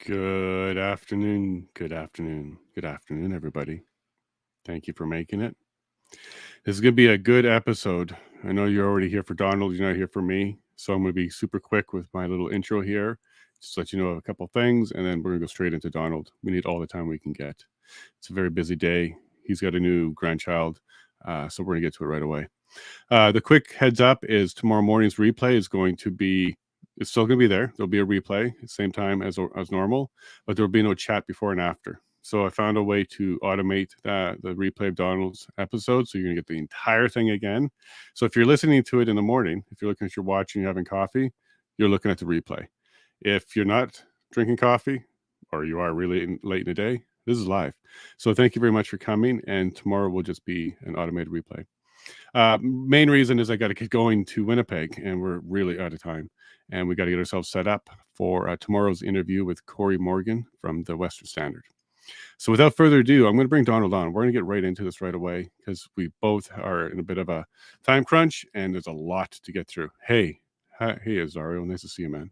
Good afternoon, everybody. Thank you for making it. This is going to be a good episode. I know you're already here for Donald. You're not here for me. So I'm going to be super quick with my little intro here. Just to let you know a couple things, and then we're going to go straight into Donald. We need all the time we can get. It's a very busy day. He's got a new grandchild, so we're going to get to it right away. The quick heads up is tomorrow morning's replay is going to be, it's still going to be there. There'll be a replay at the same time as normal, but there'll be no chat before and after. So I found a way to automate the replay of Donald's episode, so you're going to get the entire thing again. So if you're listening to it in the morning, if you're looking at your watch and you're having coffee, you're looking at the replay. If you're not drinking coffee, or you are really late in the day, this is live. So thank you very much for coming, and tomorrow will just be an automated replay. Main reason is I got to get going to Winnipeg, and we're really out of time, and we got to get ourselves set up for tomorrow's interview with Corey Morgan from the Western Standard. So without further ado, I'm going to bring Donald on. We're going to get right into this right away because we both are in a bit of a time crunch, and there's a lot to get through. Hey, Azario, nice to see you, man.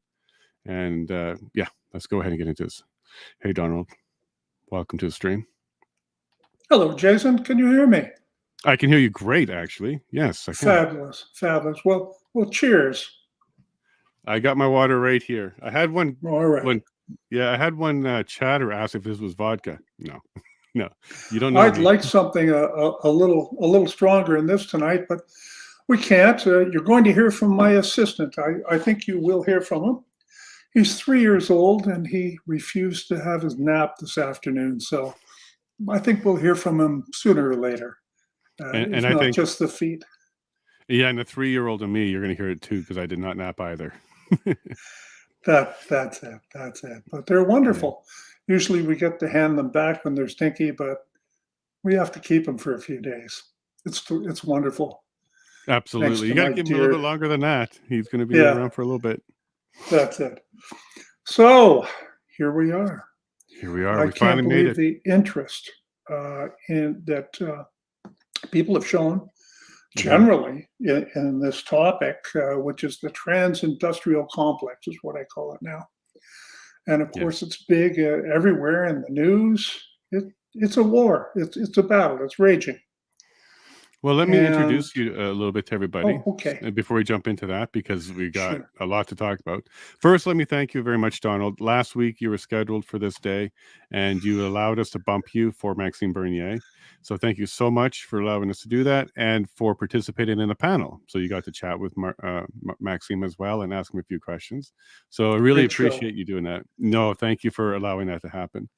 And yeah, let's go ahead and get into this. Hey, Donald, welcome to the stream. Hello, Jason. Can you hear me? I can hear you great, actually. Yes, I can. Fabulous. Well, cheers. I got my water right here. I had one. All right. I had one chatter ask if this was vodka. No, you don't know. I'd like something a little stronger in this tonight, but we can't. You're going to hear from my assistant. I think you will hear from him. He's 3 years old, and he refused to have his nap this afternoon. So I think we'll hear from him sooner or later. And I think just the feet. Yeah, and the 3-year-old and me, you're going to hear it too, because I did not nap either. That's it. But they're wonderful. Yeah. Usually we get to hand them back when they're stinky, but we have to keep them for a few days. It's wonderful. Absolutely. You got to give him a little bit longer than that. He's going to be around for a little bit. That's it. So here we are. We finally made it. The interest in that people have shown generally in this topic, which is the trans-industrial complex, is what I call it now. And of course, it's big everywhere in the news. It's a war. It's a battle. It's raging. Well, let me introduce you a little bit to everybody. Oh, okay. Before we jump into that, because we got a lot to talk about. First, let me thank you very much, Donald. Last week, you were scheduled for this day, and you allowed us to bump you for Maxime Bernier. So thank you so much for allowing us to do that and for participating in the panel. So you got to chat with Maxime as well and ask him a few questions. So I really appreciate you doing that. No, thank you for allowing that to happen.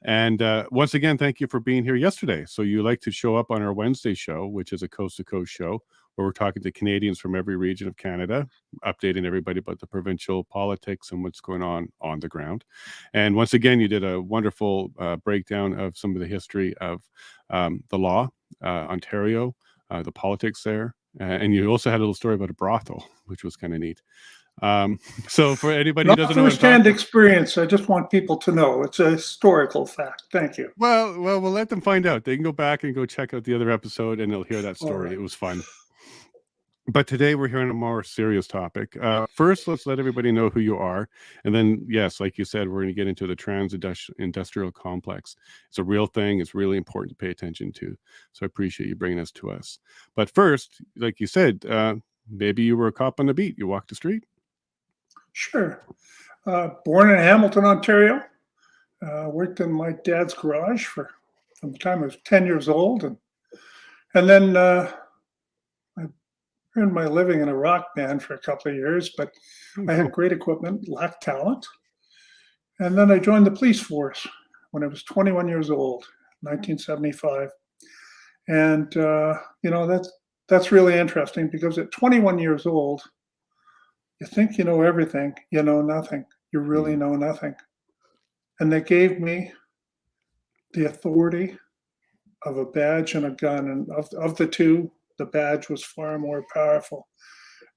And once again, thank you for being here yesterday. So you like to show up on our Wednesday show, which is a coast-to-coast show, where we're talking to Canadians from every region of Canada, updating everybody about the provincial politics and what's going on the ground. And once again, you did a wonderful breakdown of some of the history of the law, Ontario, the politics there. And you also had a little story about a brothel, which was kind of neat. So for anybody who doesn't know, first-hand experience, I just want people to know it's a historical fact. Thank you. Well, we'll let them find out. They can go back and go check out the other episode, and they'll hear that story. It was fun. But today we're hearing a more serious topic. First, let's let everybody know who you are. And then, yes, like you said, we're going to get into the trans-industrial complex. It's a real thing. It's really important to pay attention to. So I appreciate you bringing this to us. But first, like you said, maybe you were a cop on the beat. You walked the street. Sure. Born in Hamilton, Ontario. Worked in my dad's garage from the time I was 10 years old. And then I earned my living in a rock band for a couple of years, but I had great equipment, lacked talent. And then I joined the police force when I was 21 years old, 1975. And, that's really interesting because at 21 years old, you think you know everything, you know nothing. You really know nothing. And they gave me the authority of a badge and a gun. And of the two, the badge was far more powerful.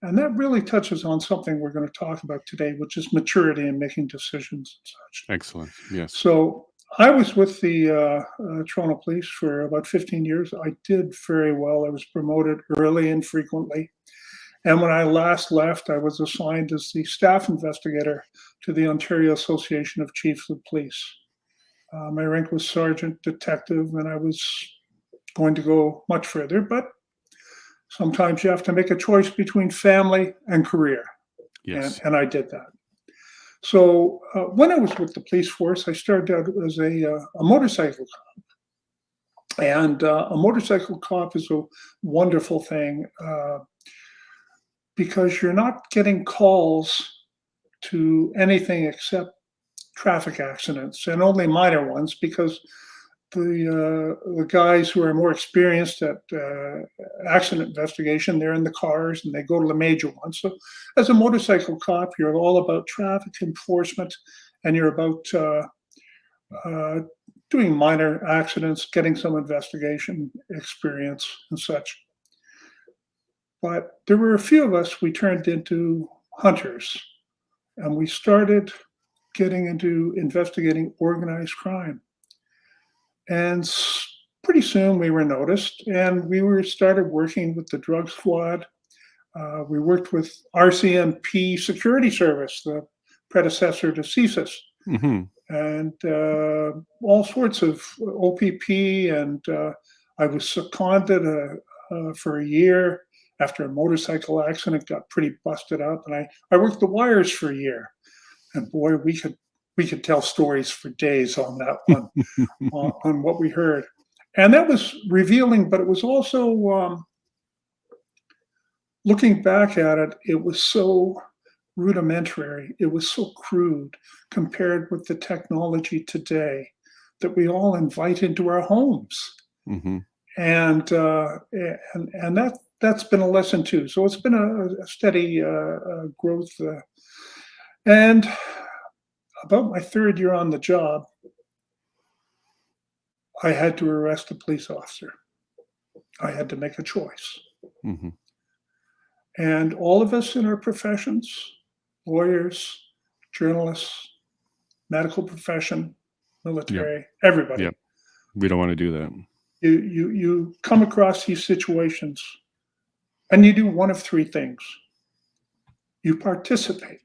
And that really touches on something we're going to talk about today, which is maturity and making decisions and such. Excellent. Yes. So I was with the Toronto Police for about 15 years. I did very well. I was promoted early and frequently. And when I last left, I was assigned as the staff investigator to the Ontario Association of Chiefs of Police. My rank was sergeant detective, and I was going to go much further, but sometimes you have to make a choice between family and career, Yes. and I did that. So when I was with the police force, I started out as a motorcycle cop, and a motorcycle cop is a wonderful thing because you're not getting calls to anything except traffic accidents, and only minor ones, because the guys who are more experienced at accident investigation, they're in the cars and they go to the major ones. So, as a motorcycle cop, you're all about traffic enforcement, and you're about uh, doing minor accidents, getting some investigation experience and such. But there were a few of us. We turned into hunters, and we started getting into investigating organized crime. And pretty soon we were noticed, and we were started working with the drug squad. We worked with RCMP Security Service, the predecessor to CSIS, Hmm. and all sorts of OPP. And I was seconded for a year after a motorcycle accident, got pretty busted up, and I worked the wires for a year. And boy, we could tell stories for days on that one, on what we heard. And that was revealing, but it was also, looking back at it, it was so rudimentary. It was so crude compared with the technology today that we all invite into our homes. Hmm. And that's been a lesson too. So it's been a steady growth. And about my third year on the job, I had to arrest a police officer. I had to make a choice. Hmm. And all of us in our professions, lawyers, journalists, medical profession, Yep. military, everybody, Yep. We don't want to do that. you come across these situations and you do one of three things. You participate.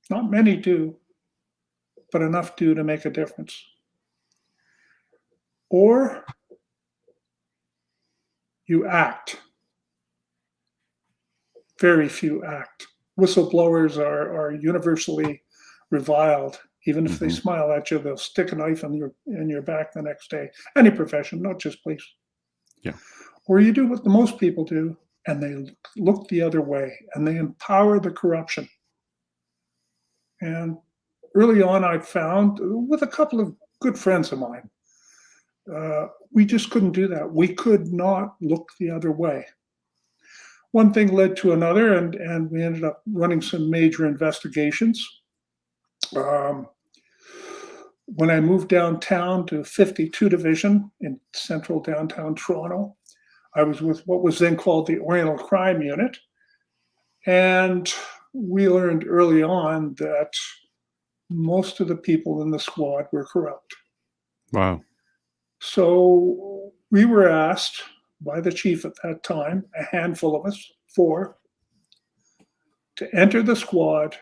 Not many do, but enough do to make a difference. Or you act. Very few act. Whistleblowers are universally reviled. Even if they Hmm. smile at you, they'll stick a knife in your back the next day. Any profession, not just police. Yeah. Or you do what the most people do, and they look the other way, and they empower the corruption. And early on, I found, with a couple of good friends of mine, we just couldn't do that. We could not look the other way. One thing led to another, and we ended up running some major investigations. Um, when I moved downtown to 52 Division in central downtown Toronto, I was with what was then called the Oriental Crime Unit. And we learned early on that most of the people in the squad were corrupt. Wow. So we were asked by the chief at that time, a handful of us, four, to enter the squad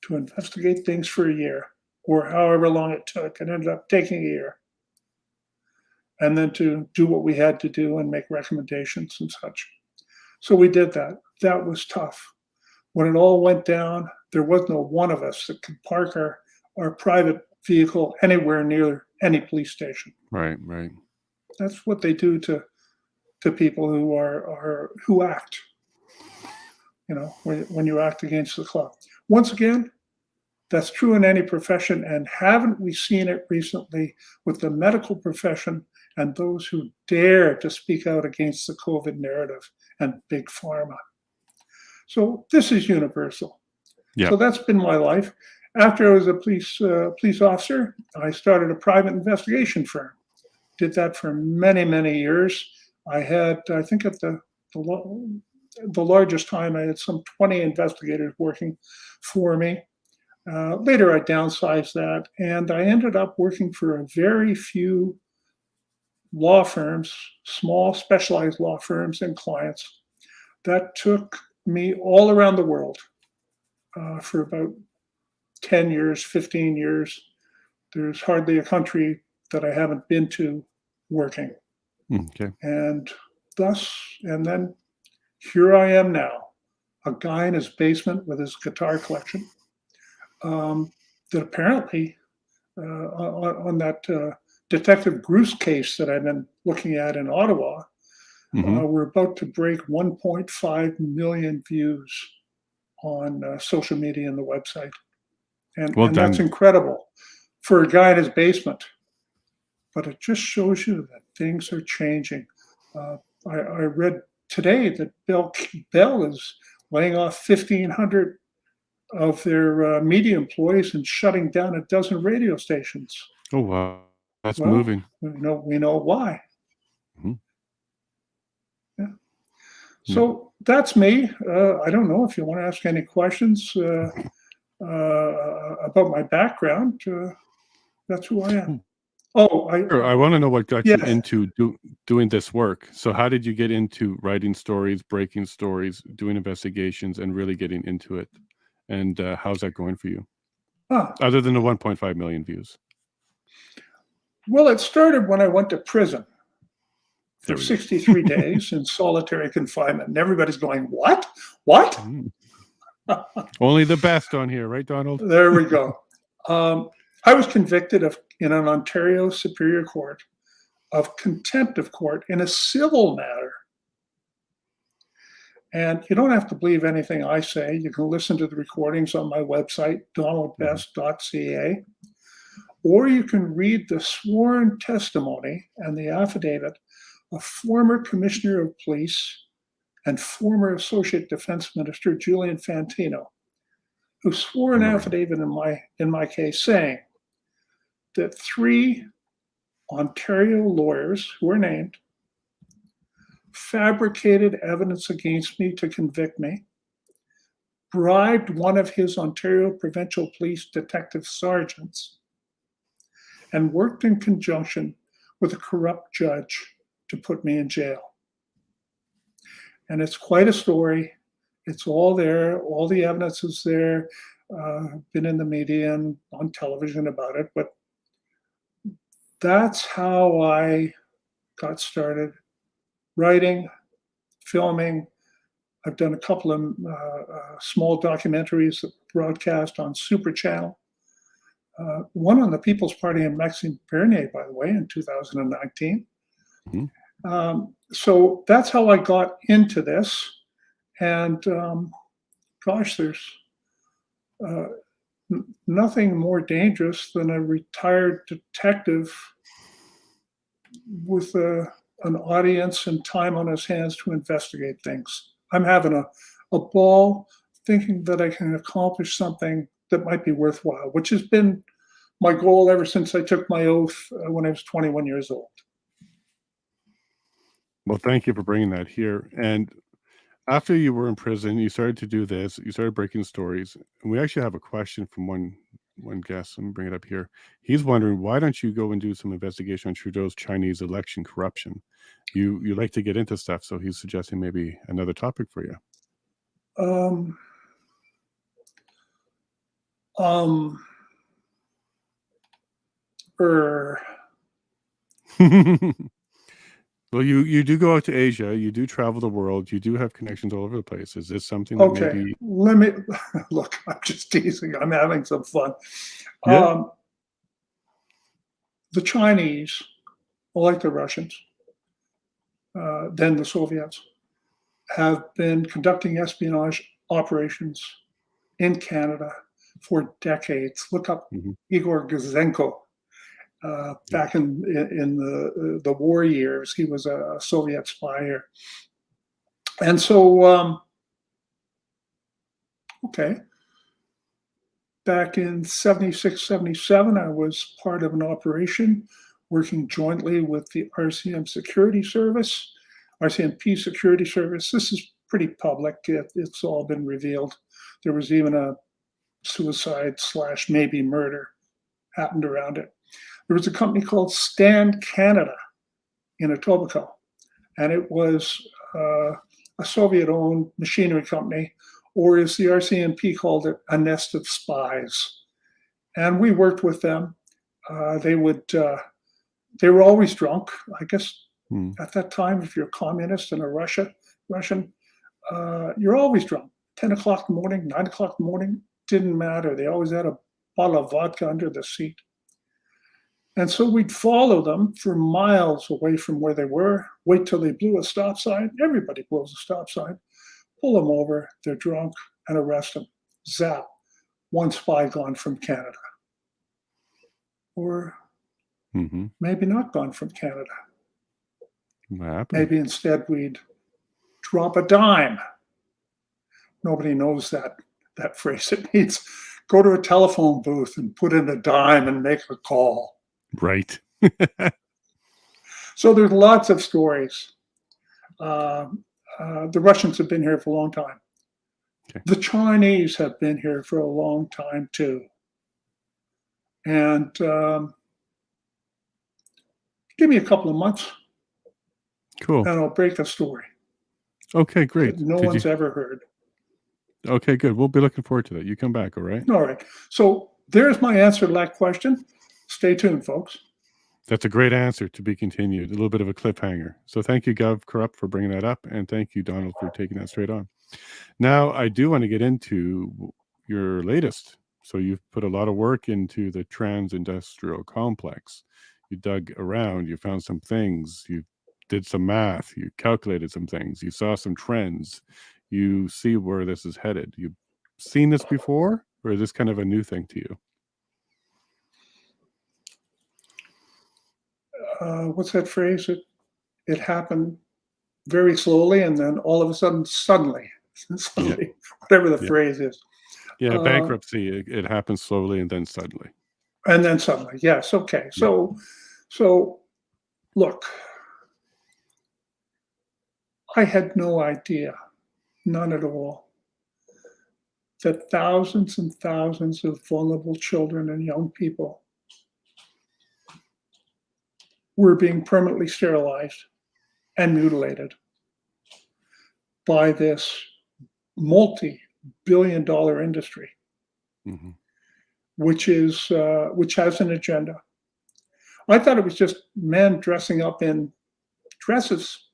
to investigate things for a year, or however long it took. It ended up taking a year. And then to do what we had to do and make recommendations and such. So we did that. That was tough. When it all went down, there was no one of us that could park our private vehicle anywhere near any police station. Right. Right. That's what they do to people who act. When you act against the clock. Once again, that's true in any profession, and haven't we seen it recently with the medical profession and those who dare to speak out against the COVID narrative and big pharma? So this is universal. Yeah. So that's been my life. After I was a police officer, I started a private investigation firm. Did that for many, many years. I had, I think at the largest time, I had some 20 investigators working for me. Later, I downsized that, and I ended up working for a very few law firms, small specialized law firms and clients. that took me all around the world for about 10 years, 15 years. There's hardly a country that I haven't been to working. Okay. And and then here I am now, a guy in his basement with his guitar collection that apparently on that Detective Bruce case that I've been looking at in Ottawa, Hmm. we're about to break 1.5 million views on social media and the website. Well And that's done. incredible for a guy in his basement. But it just shows you that things are changing. I read today that Bell is laying off 1,500 of their media employees and shutting down a dozen radio stations. Oh, wow. That's Well, moving. we know why. Mhm. Yeah. Yeah. So that's me. I don't know if you want to ask any questions about my background. That's who I am. Hmm. Oh, Sure. I want to know what got you yes. into doing this work. So, how did you get into writing stories, breaking stories, doing investigations, and really getting into it? And how's that going for you? Ah, Other than the 1.5 million views. well, it started when I went to prison for There we go. 63 days in solitary confinement. And everybody's going, what? What? Mm. Only the best on here, right, Donald? There we go. I was convicted in an Ontario Superior Court of contempt of court in a civil matter. And you don't have to believe anything I say. You can listen to the recordings on my website, Mhm. donaldbest.ca, or you can read the sworn testimony and the affidavit of former Commissioner of Police and former Associate Defense Minister Julian Fantino, who swore an All right. affidavit in my case saying that 3 Ontario lawyers who were named fabricated evidence against me to convict me, bribed one of his Ontario Provincial Police detective sergeants, and worked in conjunction with a corrupt judge to put me in jail. And it's quite a story. It's all there. All the evidence is there. Been in the media and on television about it. But that's how I got started writing, filming. I've done a couple of small documentaries that broadcast on Super Channel. One on the People's Party and Maxime Bernier, by the way, in 2019. Mhm. So that's how I got into this. And gosh, there's uh, nothing more dangerous than a retired detective with an audience and time on his hands to investigate things. I'm having a ball thinking that I can accomplish something that might be worthwhile, which has been my goal ever since I took my oath when I was 21 years old. Well, thank you for bringing that here. And after you were in prison, you started to do this. You started breaking stories. And we actually have a question from one guest. Let me bring it up here. He's wondering, why don't you go and do some investigation on Trudeau's Chinese election corruption? You like to get into stuff, so he's suggesting maybe another topic for you. Um, um, er, Well, you do go out to Asia. You do travel the world. You do have connections all over the place. Is this something that okay, maybe? let me look. I'm just teasing. I'm having some fun. Yeah. Um, the Chinese, like the Russians, then the Soviets, have been conducting espionage operations in Canada for decades. Look up Mhm. Igor Gazenko. Yeah. Back in the war years, he was a Soviet spy here. And so, okay, back in 76, 77, I was part of an operation working jointly with the RCM Security Service, RCMP Security Service. This is pretty public. It's all been revealed. There was even a suicide slash maybe murder happened around it. There was a company called Stand Canada in Etobicoke, and it was a Soviet-owned machinery company, or as the RCMP called it, a nest of spies. And we worked with them. They were always drunk. I guess at that time, if you're a communist in a Russian, you're always drunk. 10 o'clock in the morning, 9 o'clock in the morning, didn't matter. They always had a bottle of vodka under the seat. And so we'd follow them for miles away from where they were, wait till they blew a stop sign. Everybody blows a stop sign. Pull them over, they're drunk, and arrest them. Zap, one spy gone from Canada. Or maybe not gone from Canada. What happened? Maybe instead we'd drop a dime. Nobody knows that phrase. It means go to a telephone booth and put in a dime and make a call. Right. So there's lots of stories. The Russians have been here for a long time. Okay. The Chinese have been here for a long time too. And give me a couple of months. Cool. And I'll break a story. Okay, great. No one's ever heard. Okay, good. We'll be looking forward to that. You come back, all right? All right. So there's my answer to that question. Stay tuned, folks. That's a great answer, to be continued. A little bit of a cliffhanger. So thank you, Gov Corrupt, for bringing that up. And thank you, Donald, for taking that straight on. Now, I do want to get into your latest. So you've put a lot of work into the trans-industrial complex. You dug around. You found some things. You did some math. You calculated some things. You saw some trends. You see where this is headed. You've seen this before, or is this kind of a new thing to you? What's that phrase? It happened very slowly, and then all of a sudden, suddenly, whatever the phrase is. Yeah, bankruptcy. It happens slowly and then suddenly. And then suddenly, yes. Okay. So look, I had no idea, none at all, that thousands and thousands of vulnerable children and young people were being permanently sterilized and mutilated by this multi-billion-dollar industry, which has an agenda. I thought it was just men dressing up in dresses.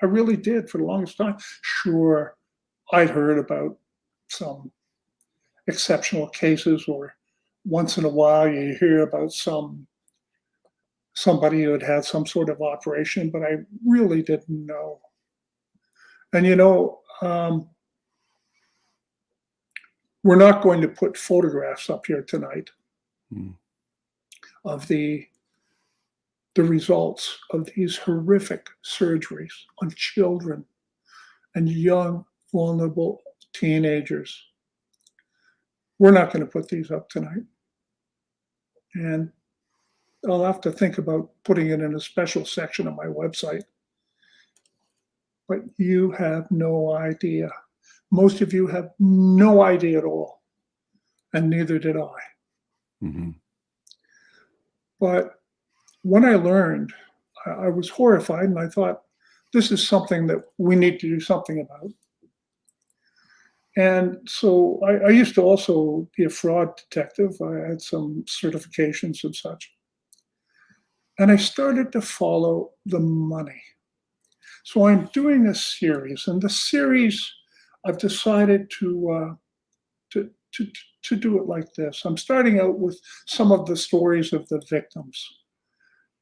I really did for the longest time. Sure, I'd heard about some exceptional cases, or once in a while you hear about somebody who had some sort of operation, but I really didn't know. And we're not going to put photographs up here tonight of the results of these horrific surgeries on children and young, vulnerable teenagers. We're not going to put these up tonight. And I'll have to think about putting it in a special section on my website. But you have no idea. Most of you have no idea at all. And neither did I. But when I learned, I was horrified, and I thought, this is something that we need to do something about. And so I used to also be a fraud detective. I had some certifications and such. And I started to follow the money. So I'm doing this series, and the series, I've decided to do it like this. I'm starting out with some of the stories of the victims,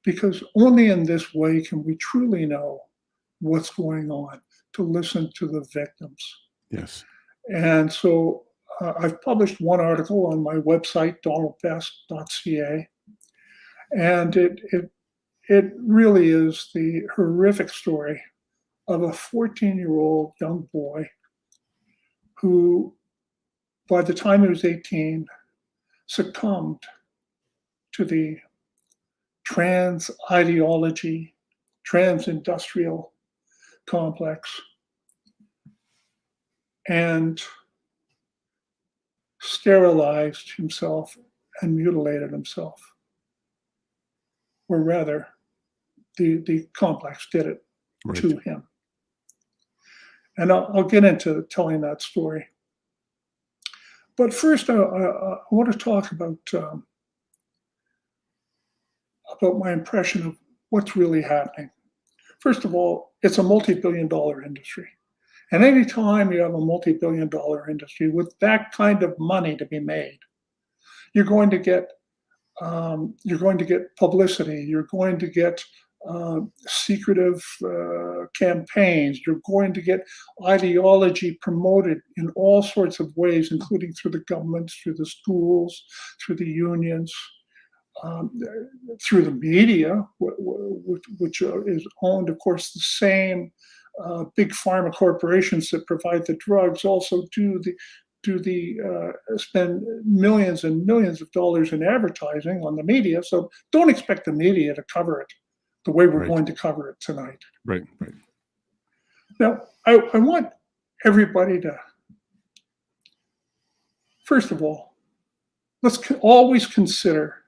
because only in this way can we truly know what's going on, to listen to the victims. Yes. And so I've published one article on my website, donaldbest.ca, and it really is the horrific story of a 14-year-old young boy who, by the time he was 18, succumbed to the trans ideology, trans industrial complex, and sterilized himself and mutilated himself. Or rather, the complex did it to him. And I'll get into telling that story. But first, I want to talk about my impression of what's really happening. First of all, it's a multi-billion-dollar industry. And anytime you have a multi-billion-dollar industry with that kind of money to be made, you're going to get publicity. You're going to get secretive campaigns. You're going to get ideology promoted in all sorts of ways, including through the governments, through the schools, through the unions, um, through the media, which is owned, of course, the same big pharma corporations that provide the drugs also spend millions and millions of dollars in advertising on the media. So don't expect the media to cover it the way we're Right. going to cover it tonight. Right. Right. Now, I want everybody to, first of all, let's always consider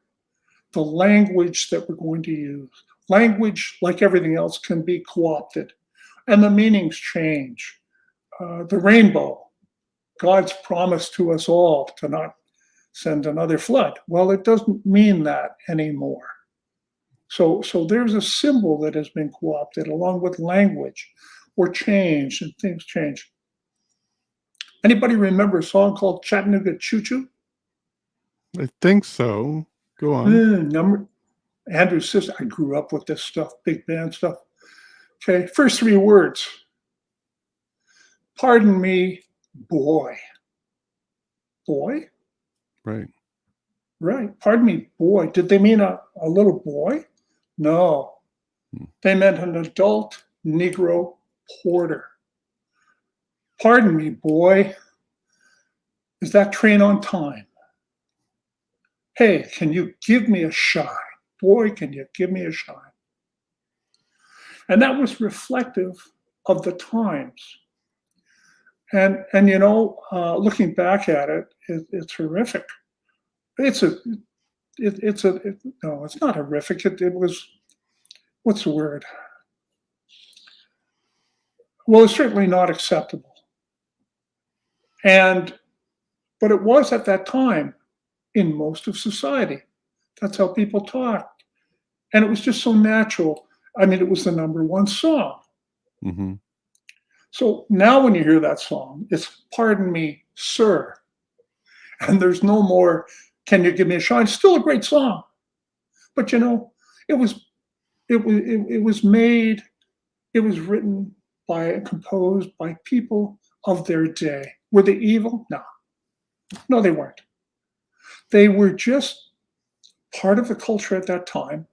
the language that we're going to use. Language, like everything else, can be co-opted, and the meanings change. The rainbow, God's promise to us all to not send another flood. Well, it doesn't mean that anymore. So there's a symbol that has been co-opted along with language or changed, and things change. Anybody remember a song called Chattanooga Choo Choo? I think so. Go on. Andrew's sister, I grew up with this stuff, big band stuff. Okay, first three words. Pardon me, boy. Boy? Right. Right. Pardon me, boy. Did they mean a little boy? No. They meant an adult Negro porter. Pardon me, boy. Is that train on time? Hey, can you give me a shine? Boy, can you give me a shine? And that was reflective of the times. And looking back at it, it's horrific. No, it's not horrific. It was, what's the word? Well, it's certainly not acceptable. But it was at that time in most of society. That's how people talked. And it was just so natural. I mean, it was the number one song. Mm-hmm. So now when you hear that song, it's pardon me, sir. And there's no more, can you give me a shine? Still a great song. But it was made, it was written by and composed by people of their day. Were they evil? No. No, they weren't. They were just part of the culture at that time,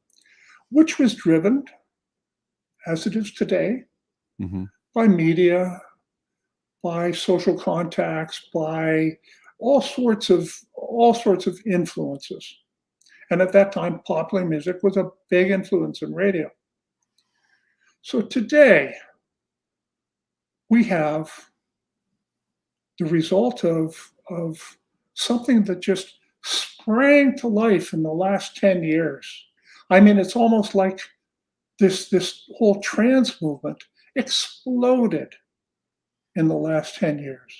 which was driven, as it is today, Mm-hmm. by media, by social contacts, by all sorts of influences. And at that time, popular music was a big influence in radio. So today, we have the result of something that just sprang to life in the last 10 years. I mean, it's almost like this whole trans movement exploded in the last 10 years.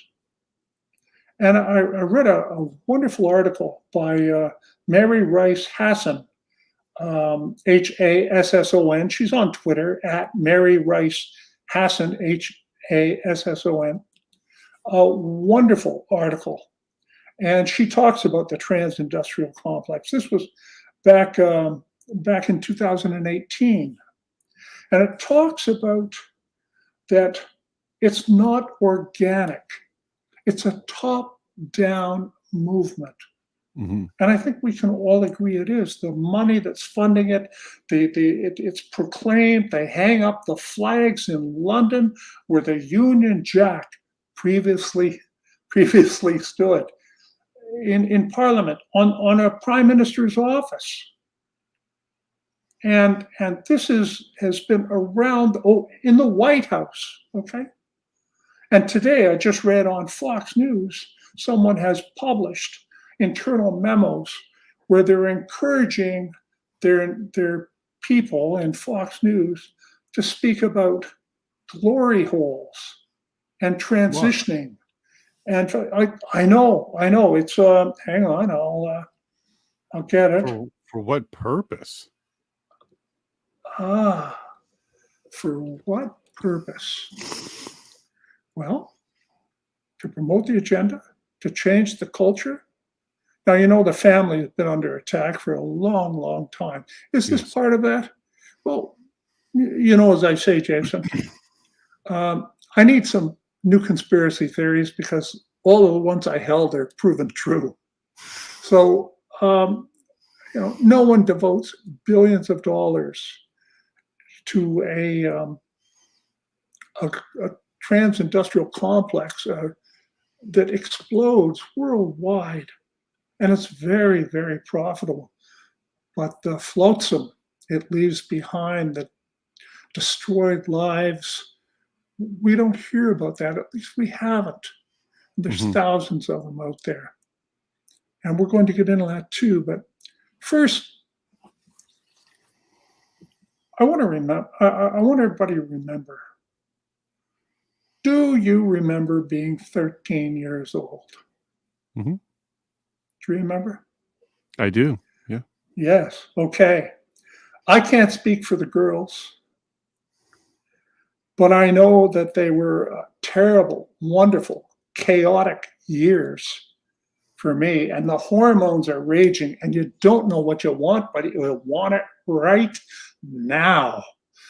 And I read a wonderful article by Mary Rice Hasson, Hasson. She's on Twitter at Mary Rice Hasson, Hasson. A wonderful article. And she talks about the trans-industrial complex. This was back in 2018. And it talks about that it's not organic. It's a top-down movement. Mm-hmm. And I think we can all agree it is. The money that's funding it, it's proclaimed. They hang up the flags in London where the Union Jack previously stood in Parliament on a Prime Minister's office. And this has been around in the White House, okay? And today, I just read on Fox News, someone has published internal memos where they're encouraging their people in Fox News to speak about glory holes and What? transitioning. And I know. It's hang on, I'll get it. For what purpose? Ah, for what purpose? Well, to promote the agenda, to change the culture. Now, you know, the family has been under attack for a long, long time. Is this Yes. part of that? Well, you know, as I say, Jameson, I need some new conspiracy theories because all of the ones I held are proven true. So, you know, no one devotes billions of dollars to a trans-industrial complex that explodes worldwide, and it's very, very profitable. But the flotsam it leaves behind, the destroyed lives, we don't hear about that. At least we haven't. There's Hmm. thousands of them out there, and we're going to get into that too. But first, I want to remember. I want everybody to remember. Do you remember being 13 years old? Hmm. Do you remember? I do. Yeah. Yes. Okay. I can't speak for the girls, but I know that they were terrible, wonderful, chaotic years for me. And the hormones are raging, and you don't know what you want, but you want it right now.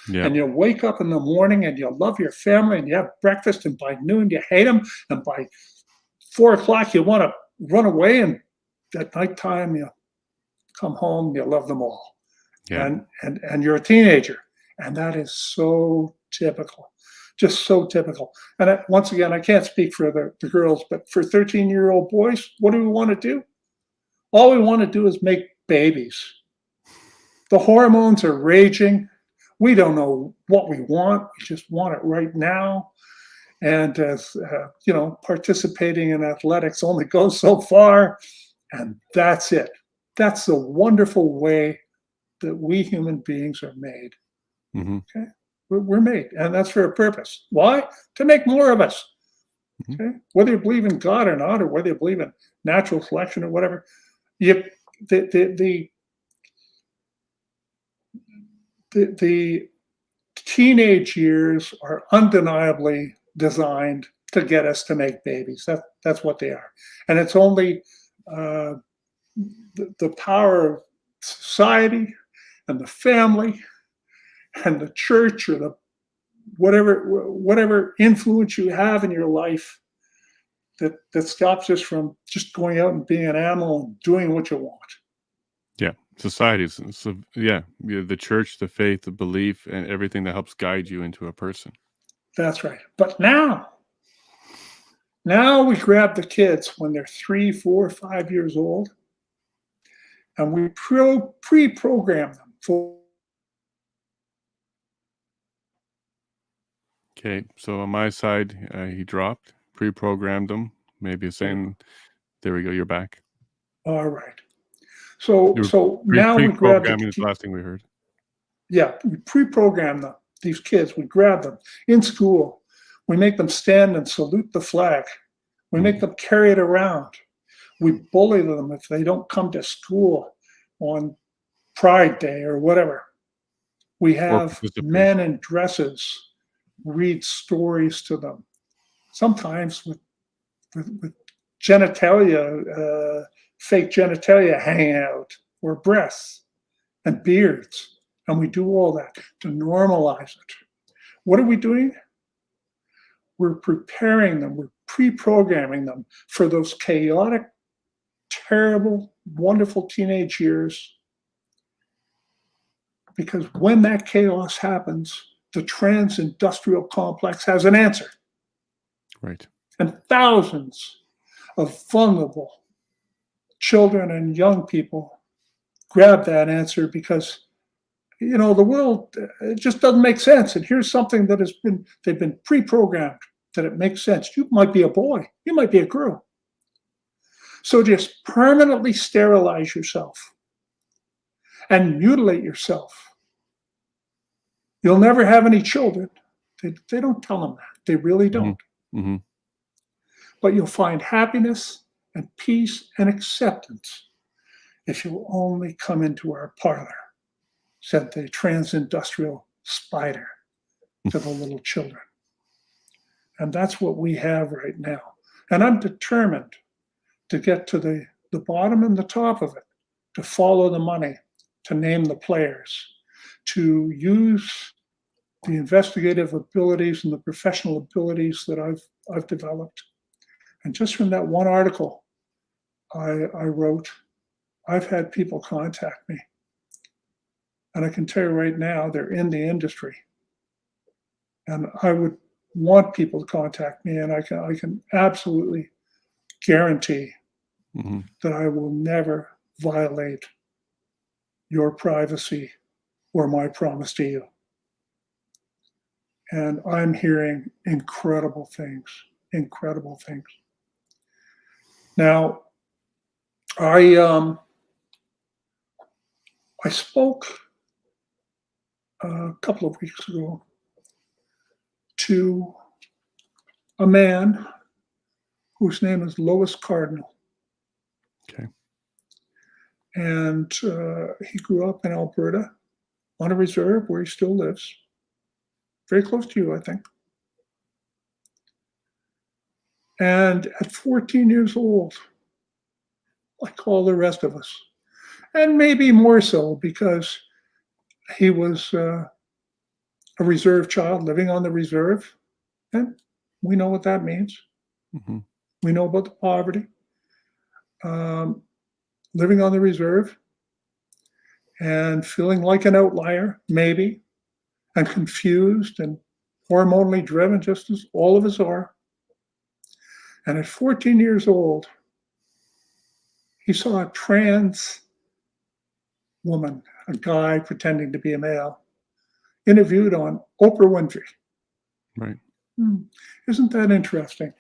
Yeah. And you wake up in the morning and you love your family and you have breakfast, and by noon you hate them. And by 4 o'clock, you want to run away. And at nighttime, you come home, you love them all. Yeah. And you're a teenager. And that is so typical, just so typical. And once again, I can't speak for the girls, but for 13-year-old boys, what do we want to do? All we want to do is make babies. The hormones are raging. We don't know what we want. We just want it right now. And as you know, participating in athletics only goes so far, and that's it. That's the wonderful way that we human beings are made. Hmm. Okay, we're made, and that's for a purpose. Why? To make more of us. Hmm. Okay, whether you believe in God or not, or whether you believe in natural selection or whatever, you the the teenage years are undeniably designed to get us to make babies. That's what they are, and it's only uh, the power of society and the family and the church, or the whatever influence you have in your life, that stops us from just going out and being an animal and doing what you want. Yeah. Societies. So yeah, yeah, the church, the faith, the belief, and everything that helps guide you into a person. That's right. But now we grab the kids when they're 3, 4, 5 years old, and we pre-program them for. Okay. So on my side, he dropped, pre-programmed them. Maybe saying, "There we go. You're back." All right. So You were so now we grab pre-programming is the the last thing we heard. yeah, we pre-program them. These kids, we grab them in school. We make them stand and salute the flag. We make Mhm. them carry it around. We bully them if they don't come to school on Pride Day or whatever. We Or have participate. men in dresses read stories to them, sometimes with genitalia, fake genitalia hanging out, or breasts and beards. And we do all that to normalize it. What are we doing? We're preparing them, we're pre programming them for those chaotic, terrible, wonderful teenage years. Because when that chaos happens, the trans industrial complex has an answer. Right. And thousands of vulnerable children and young people grab that answer because, you know, the world, it just doesn't make sense. And here's something that they've been pre-programmed that it makes sense. You might be a boy, you might be a girl. So just permanently sterilize yourself and mutilate yourself. You'll never have any children. They don't tell them that. They really Mhm. don't. Hmm. But you'll find happiness and peace and acceptance if you'll only come into our parlor, said the trans-industrial spider to the little children. And that's what we have right now. And I'm determined to get to the bottom and the top of it, to follow the money, to name the players, to use the investigative abilities and the professional abilities that I've developed. And just from that one article I wrote, I've had people contact me. And I can tell you right now, they're in the industry. And I would want people to contact me, and I can absolutely guarantee Hmm. that I will never violate your privacy or my promise to you. And I'm hearing incredible things, incredible things. Now, I spoke a couple of weeks ago to a man whose name is Lois Cardinal. Okay. And he grew up in Alberta on a reserve where he still lives, very close to you, I think. And at 14 years old, like all the rest of us, and maybe more so because he was a reserve child living on the reserve. And we know what that means. Hmm. We know about the poverty. Living on the reserve and feeling like an outlier, maybe, and confused and hormonally driven, just as all of us are. And at 14 years old, he saw a trans woman, a guy pretending to be a male, interviewed on Oprah Winfrey. Right. Isn't that interesting?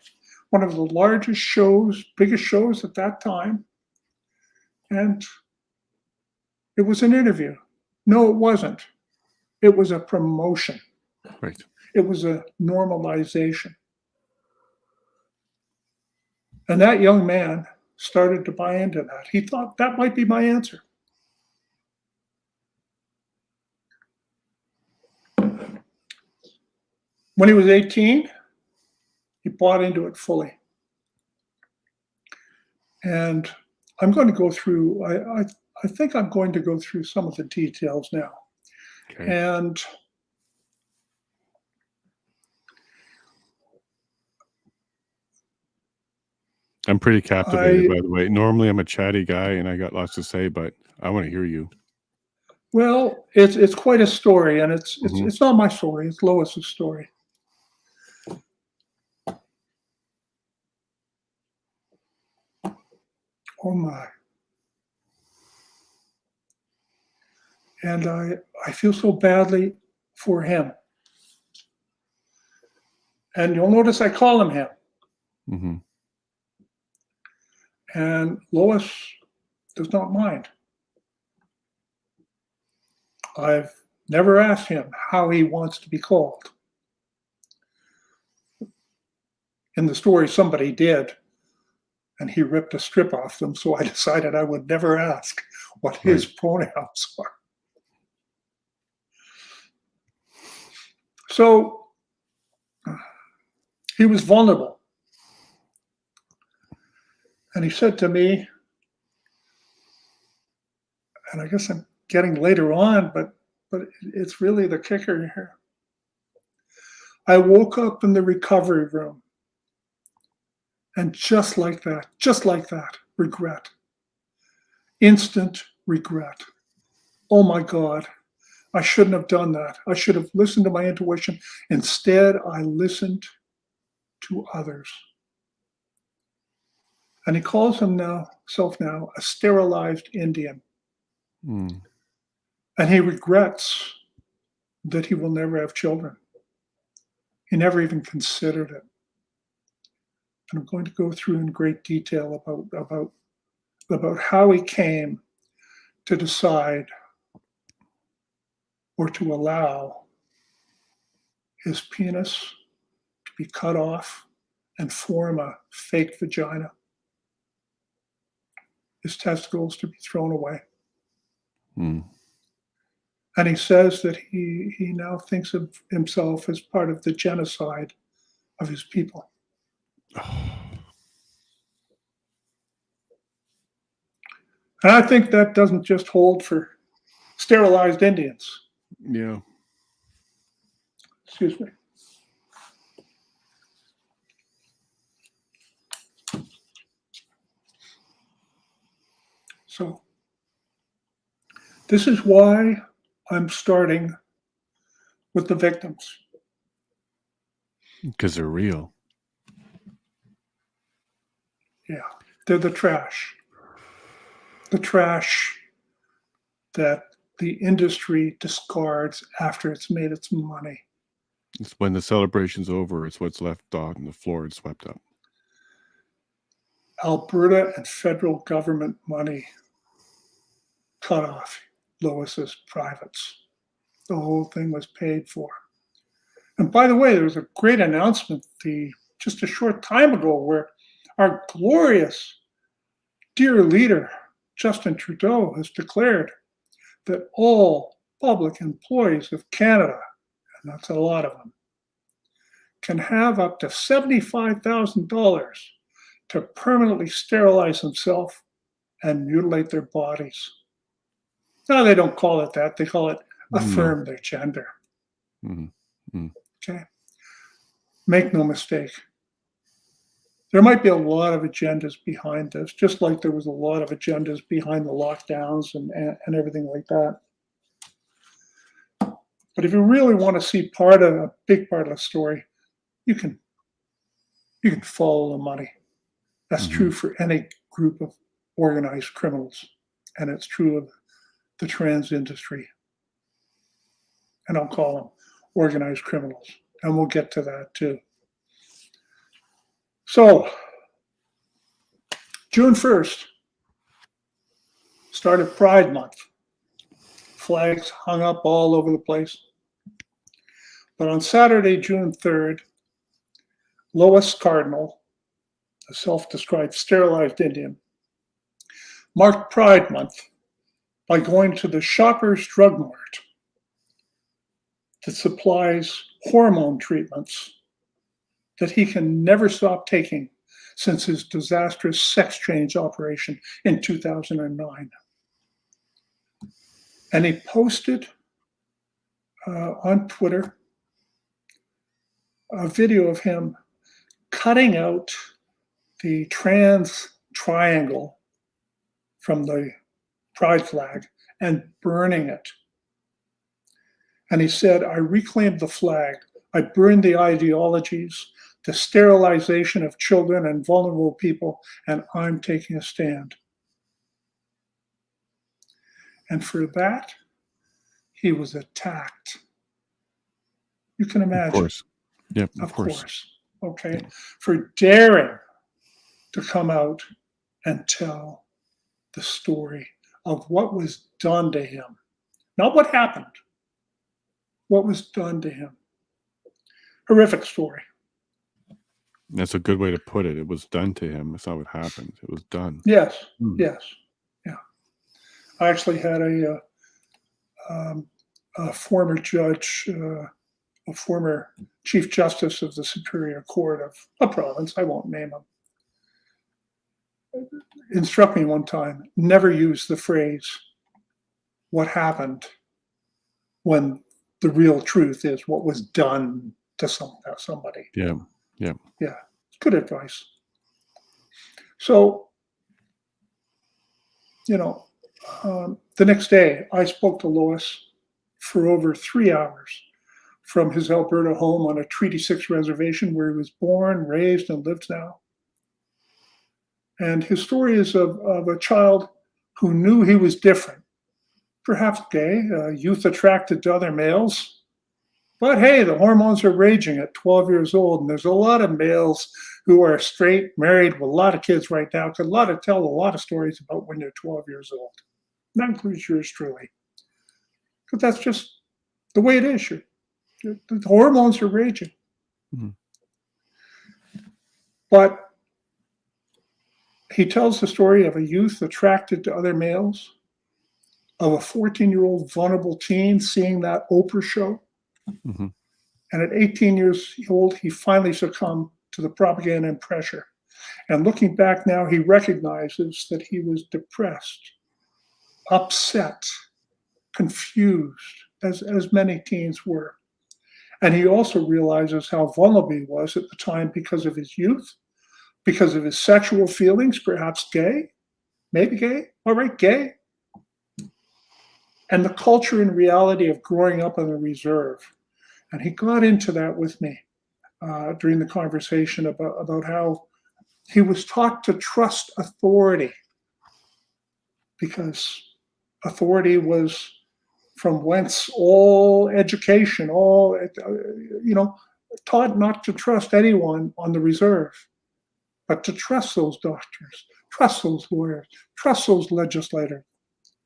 One of the largest shows, biggest shows at that time. And it was an interview. No, it wasn't. It was a promotion. Right. It was a normalization. And that young man started to buy into that. He thought that might be my answer. When he was 18, he bought into it fully. And I'm going to go through, I think I'm going to go through some of the details now. Okay. And I'm pretty captivated, by the way. Normally, I'm a chatty guy and I got lots to say, but I want to hear you. well, it's quite a story, and Mhm. it's not my story. It's Lois's story. Oh my! And I feel so badly for him. And you'll notice I call him him. Mhm. And Lois does not mind. I've never asked him how he wants to be called. In the story, somebody did, and he ripped a strip off them, so I decided I would never ask what Right. his pronouns are. So he was vulnerable. And he said to me, and I guess I'm getting later on, but it's really the kicker here. I woke up in the recovery room, and just like that, regret. Instant regret. Oh my God, I shouldn't have done that. I should have listened to my intuition. Instead, I listened to others. And he calls himself now a sterilized Indian. Mm. And he regrets that he will never have children. He never even considered it. And I'm going to go through in great detail about how he came to decide or to allow his penis to be cut off and form a fake vagina. His testicles to be thrown away. Hmm. And he says that he now thinks of himself as part of the genocide of his people. And I think that doesn't just hold for sterilized Indians. Yeah. Excuse me. So this is why I'm starting with the victims. Because they're real. Yeah, they're the trash. The trash that the industry discards after it's made its money. It's when the celebration's over, it's what's left on the floor and swept up. Alberta and federal government money cut off Lois's privates. The whole thing was paid for. And by the way, there was a great announcement just a short time ago where our glorious, dear leader, Justin Trudeau, has declared that all public employees of Canada, and that's a lot of them, can have up to $75,000 to permanently sterilize themselves and mutilate their bodies. No, they don't call it that. They call it affirm their gender. Mm-hmm. Okay? Make no mistake. There might be a lot of agendas behind this, just like there was a lot of agendas behind the lockdowns and everything like that. But if you really want to see a big part of the story, you can follow the money. That's true for any group of organized criminals, and it's true of the trans industry. And I'll call them organized criminals, and we'll get to that too. So, June 1st, started Pride Month. Flags hung up all over the place. But on Saturday, June 3rd, Lois Cardinal, a self-described sterilized Indian, marked Pride Month by going to the Shoppers Drug Mart that supplies hormone treatments that he can never stop taking since his disastrous sex change operation in 2009. And he posted on Twitter a video of him cutting out the trans triangle from the pride flag and burning it. And he said, I reclaimed the flag. I burned the ideologies, the sterilization of children and vulnerable people, and I'm taking a stand. And for that, he was attacked. You can imagine. Of course. Yep, Of course. course. Okay. For daring to come out and tell the story of what was done to him. Not what happened, what was done to him. Horrific story. That's a good way to put it. It was done to him. That's not what happened. It was done. Yes, yes, yeah. I actually had a former judge, a former Chief Justice of the Superior Court of a province, I won't name him, instruct me one time, never use the phrase, what happened, when the real truth is what was done to somebody. Yeah. Yeah, it's good advice. So, the next day, I spoke to Lois for over 3 hours from his Alberta home on a Treaty 6 reservation where he was born, raised, and lives now. And his story is of a child who knew he was different, perhaps gay, youth attracted to other males. But hey, the hormones are raging at 12 years old, and there's a lot of males who are straight, married with a lot of kids right now, could tell a lot of stories about when they're 12 years old. That includes yours truly. But that's just the way it is. The hormones are raging. But he tells the story of a youth attracted to other males, of a 14-year-old vulnerable teen seeing that Oprah show. Hmm. And at 18 years old, he finally succumbed to the propaganda and pressure. And looking back now, he recognizes that he was depressed, upset, confused, as many teens were. And he also realizes how vulnerable he was at the time because of his youth, because of his sexual feelings, perhaps gay, maybe gay, all right, gay, and the culture and reality of growing up on the reserve. And he got into that with me during the conversation about how he was taught to trust authority because authority was from whence all education, taught not to trust anyone on the reserve, but to trust those doctors, trust those lawyers, trust those legislators,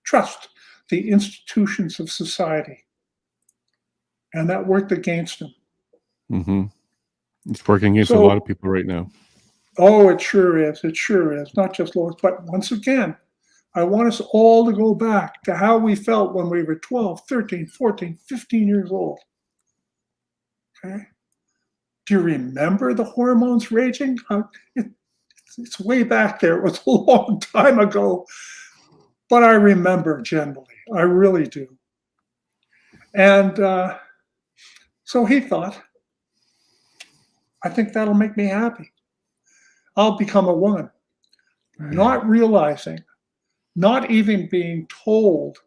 trust the institutions of society. And that worked against him. Hmm. It's working against a lot of So, people right now. oh, it sure is. It sure is. Not just Lois, but once again, I want us all to go back to how we felt when we were 12, 13, 14, 15 years old. Okay. Do you remember the hormones raging? It's way back there. It was a long time ago, but I remember generally. I really do. And so he thought, I think that'll make me happy. I'll become a woman, not realizing, not even being told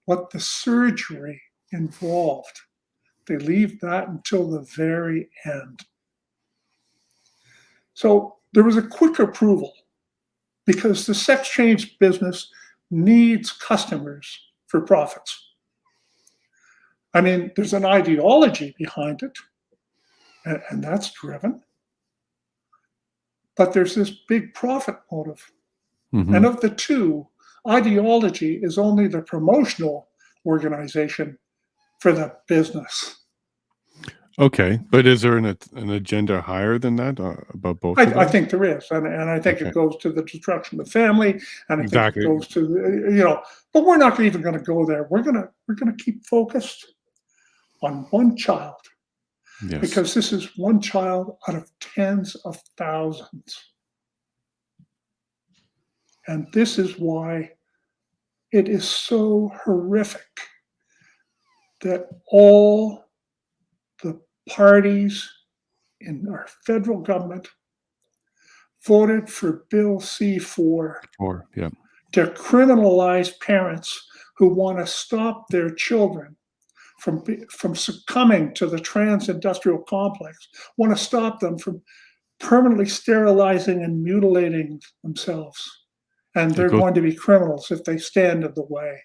what the surgery involved. They leave that until the very end. So there was a quick approval because the sex change business needs customers for profits. I mean, there's an ideology behind it, and that's driven. But there's this big profit motive. Hmm. And of the two, ideology is only the promotional organization for the business. Okay, but is there an agenda higher than that about both of I those? think there is, and I think Okay, it goes to the destruction of the family, and I think it exactly. goes to But we're not even going to go there. We're gonna keep focused on one child Yes. because this is one child out of tens of thousands, and this is why it is so horrific that all the parties in our federal government voted for Bill C-4 Or yeah. to criminalize parents who want to stop their children from succumbing to the trans-industrial complex, want to stop them from permanently sterilizing and mutilating themselves. And It they're goes. going to be criminals if they stand in the way.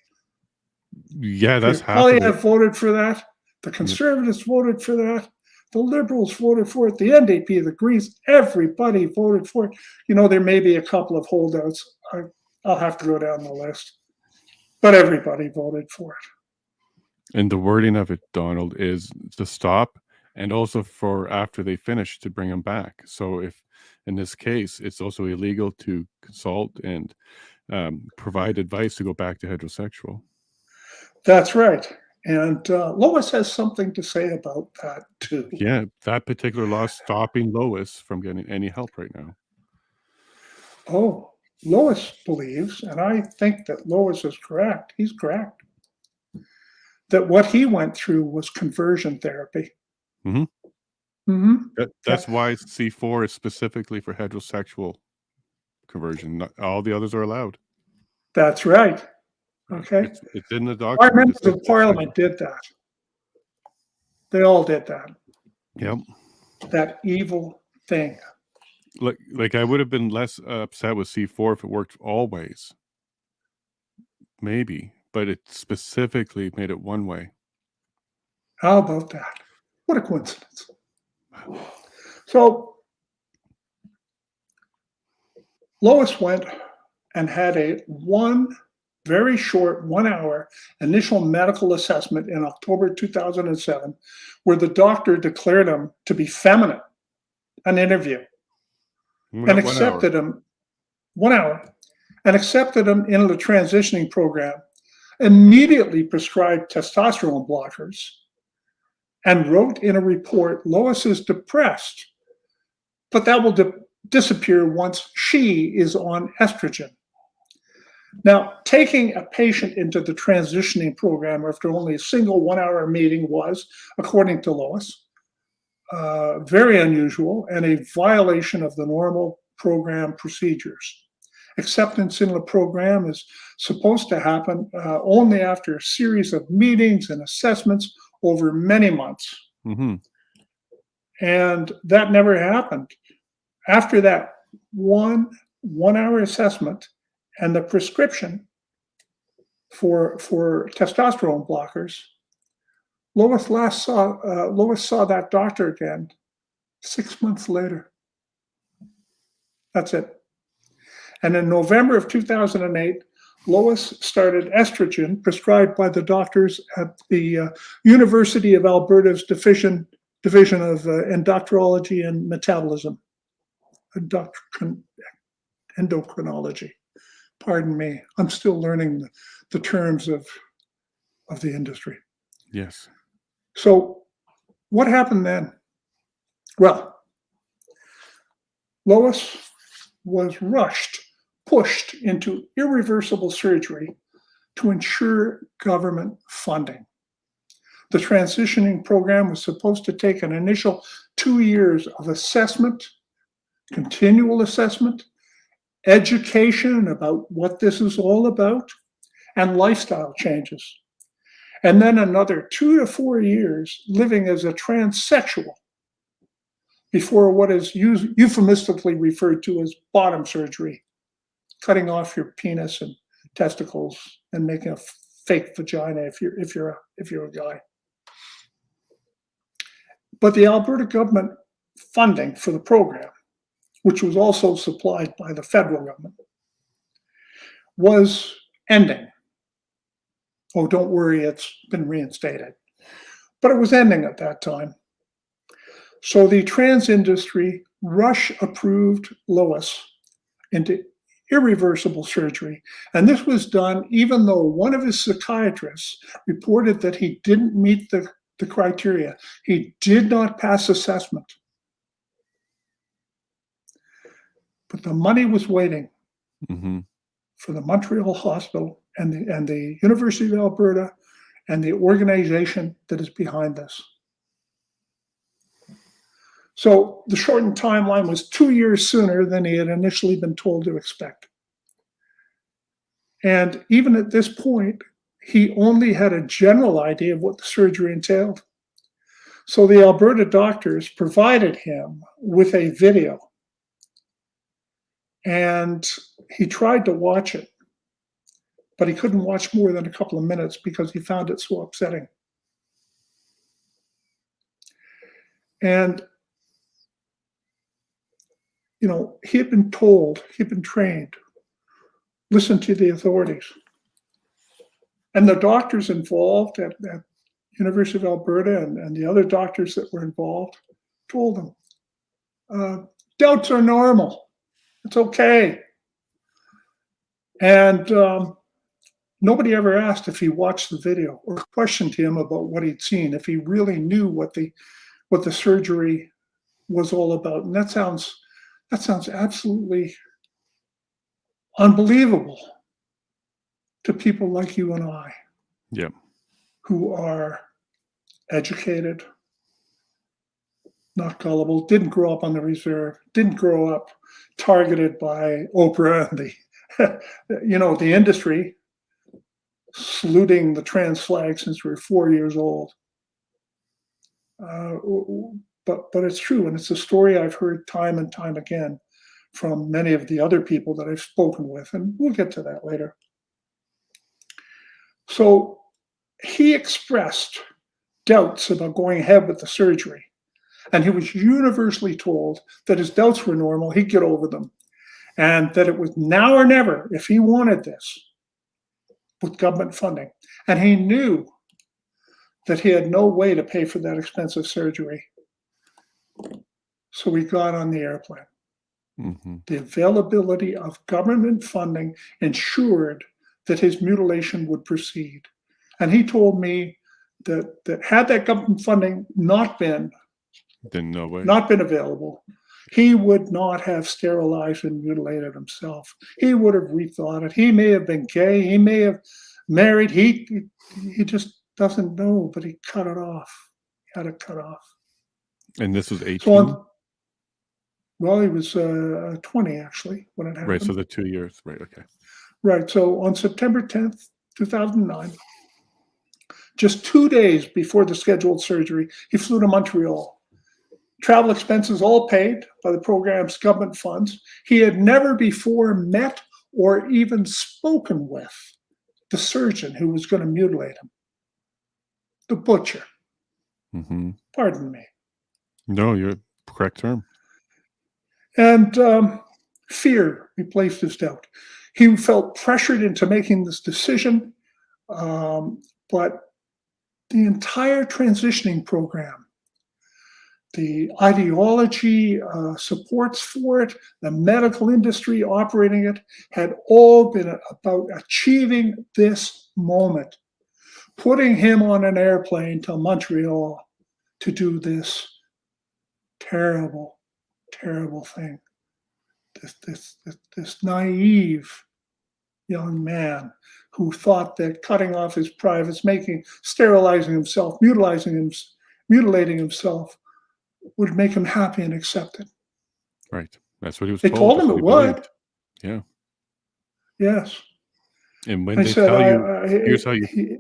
Yeah, The that's half of it. Poilievre voted for that. The Yep. Conservatives voted for that. The Liberals voted for it. The NDP, the Greens, everybody voted for it. There may be a couple of holdouts. I'll have to go down the list. But everybody voted for it. And the wording of it, Donald, is to stop and also for after they finish to bring them back. So if in this case, it's also illegal to consult and provide advice to go back to heterosexual. That's right. And Lois has something to say about that too. Yeah, that particular law is stopping Lois from getting any help right now. Oh, Lois believes, and I think that Lois is correct. He's correct. That what he went through was conversion therapy. Hmm. Mm-hmm. That's Yeah, why C4 is specifically for heterosexual conversion. Not, all the others are allowed. that's right. Right? Okay. It's in the Our document. It members says of it's parliament did that. They all did that. yep. That evil thing. Like I would have been less upset with C4 if it worked always. Maybe, but it specifically made it one way. How about that? What a coincidence. So Lois went and had a very short 1 hour initial medical assessment in October 2007, where the doctor declared him to be feminine, an interview. and 1 hour. accepted him 1 hour and accepted him into the transitioning program, immediately prescribed testosterone blockers, and wrote in a report, Lois is depressed, but that will disappear once she is on estrogen. Now, taking a patient into the transitioning program after only a single 1 hour meeting was, according to Lois, very unusual and a violation of the normal program procedures. Acceptance in the program is supposed to happen only after a series of meetings and assessments over many months. Mm-hmm. And that never happened. After that 1 hour assessment and the prescription for testosterone blockers, Lois saw that doctor again 6 months later. That's it. And in November of 2008, Lois started estrogen prescribed by the doctors at the University of Alberta's Division of Endocrinology and Metabolism. Endocrinology. Pardon me. I'm still learning the terms of the industry. Yes. So what happened then? Well, Lois was pushed into irreversible surgery to ensure government funding. The transitioning program was supposed to take an initial 2 years of assessment, continual assessment, education about what this is all about, and lifestyle changes. And then another 2 to 4 years living as a transsexual before what is euphemistically referred to as bottom surgery, cutting off your penis and testicles and making a fake vagina if you're a guy. But the Alberta government funding for the program, which was also supplied by the federal government, was ending. Oh, don't worry, it's been reinstated. But it was ending at that time. So the trans industry approved Lois into irreversible surgery. And this was done even though one of his psychiatrists reported that he didn't meet the criteria. He did not pass assessment. But the money was waiting for the Montreal Hospital and the University of Alberta and the organization that is behind this. So the shortened timeline was 2 years sooner than he had initially been told to expect. And even at this point, he only had a general idea of what the surgery entailed. So the Alberta doctors provided him with a video. And he tried to watch it, but he couldn't watch more than a couple of minutes because he found it so upsetting. And he had been told, he'd been trained, listen to the authorities. And the doctors involved at University of Alberta and the other doctors that were involved told him, doubts are normal. It's okay. And nobody ever asked if he watched the video or questioned him about what he'd seen, if he really knew what the surgery was all about. And that sounds absolutely unbelievable to people like you and I, who are educated, not gullible, didn't grow up on the reserve, didn't grow up targeted by Oprah and the industry saluting the trans flag since we were 4 years old. But it's true, and it's a story I've heard time and time again from many of the other people that I've spoken with, and we'll get to that later. So he expressed doubts about going ahead with the surgery, and he was universally told that his doubts were normal, he'd get over them, and that it was now or never if he wanted this with government funding. And he knew that he had no way to pay for that expensive surgery. So he got on the airplane. Hmm. The availability of government funding ensured that his mutilation would proceed. And he told me that had that government funding Then no way. not been available, he would not have sterilized and mutilated himself. He would have rethought it. He may have been gay. He may have married. He just doesn't know, but he cut it off. He had it cut off. And this was So 18? well, he was 20 actually when it Right. So happened. the 2 years. Right. Okay. Right. So on September 10th, 2009, just 2 days before the scheduled surgery, he flew to Montreal. Travel expenses all paid by the program's government funds. He had never before met or even spoken with the surgeon who was going to mutilate him, the butcher. Hmm. Pardon me. No, you're correct term. And fear replaced his doubt. He felt pressured into making this decision, but the entire transitioning program, the ideology supports for it, the medical industry operating it, had all been about achieving this moment, putting him on an airplane to Montreal to do this terrible, terrible thing. This naive young man who thought that cutting off his privates, sterilizing himself, mutilating himself would make him happy and accepted. Right. That's what he was They told. told That's him what it he would. believed. Yeah. Yes. And when I they said, tell you, here's how you, he,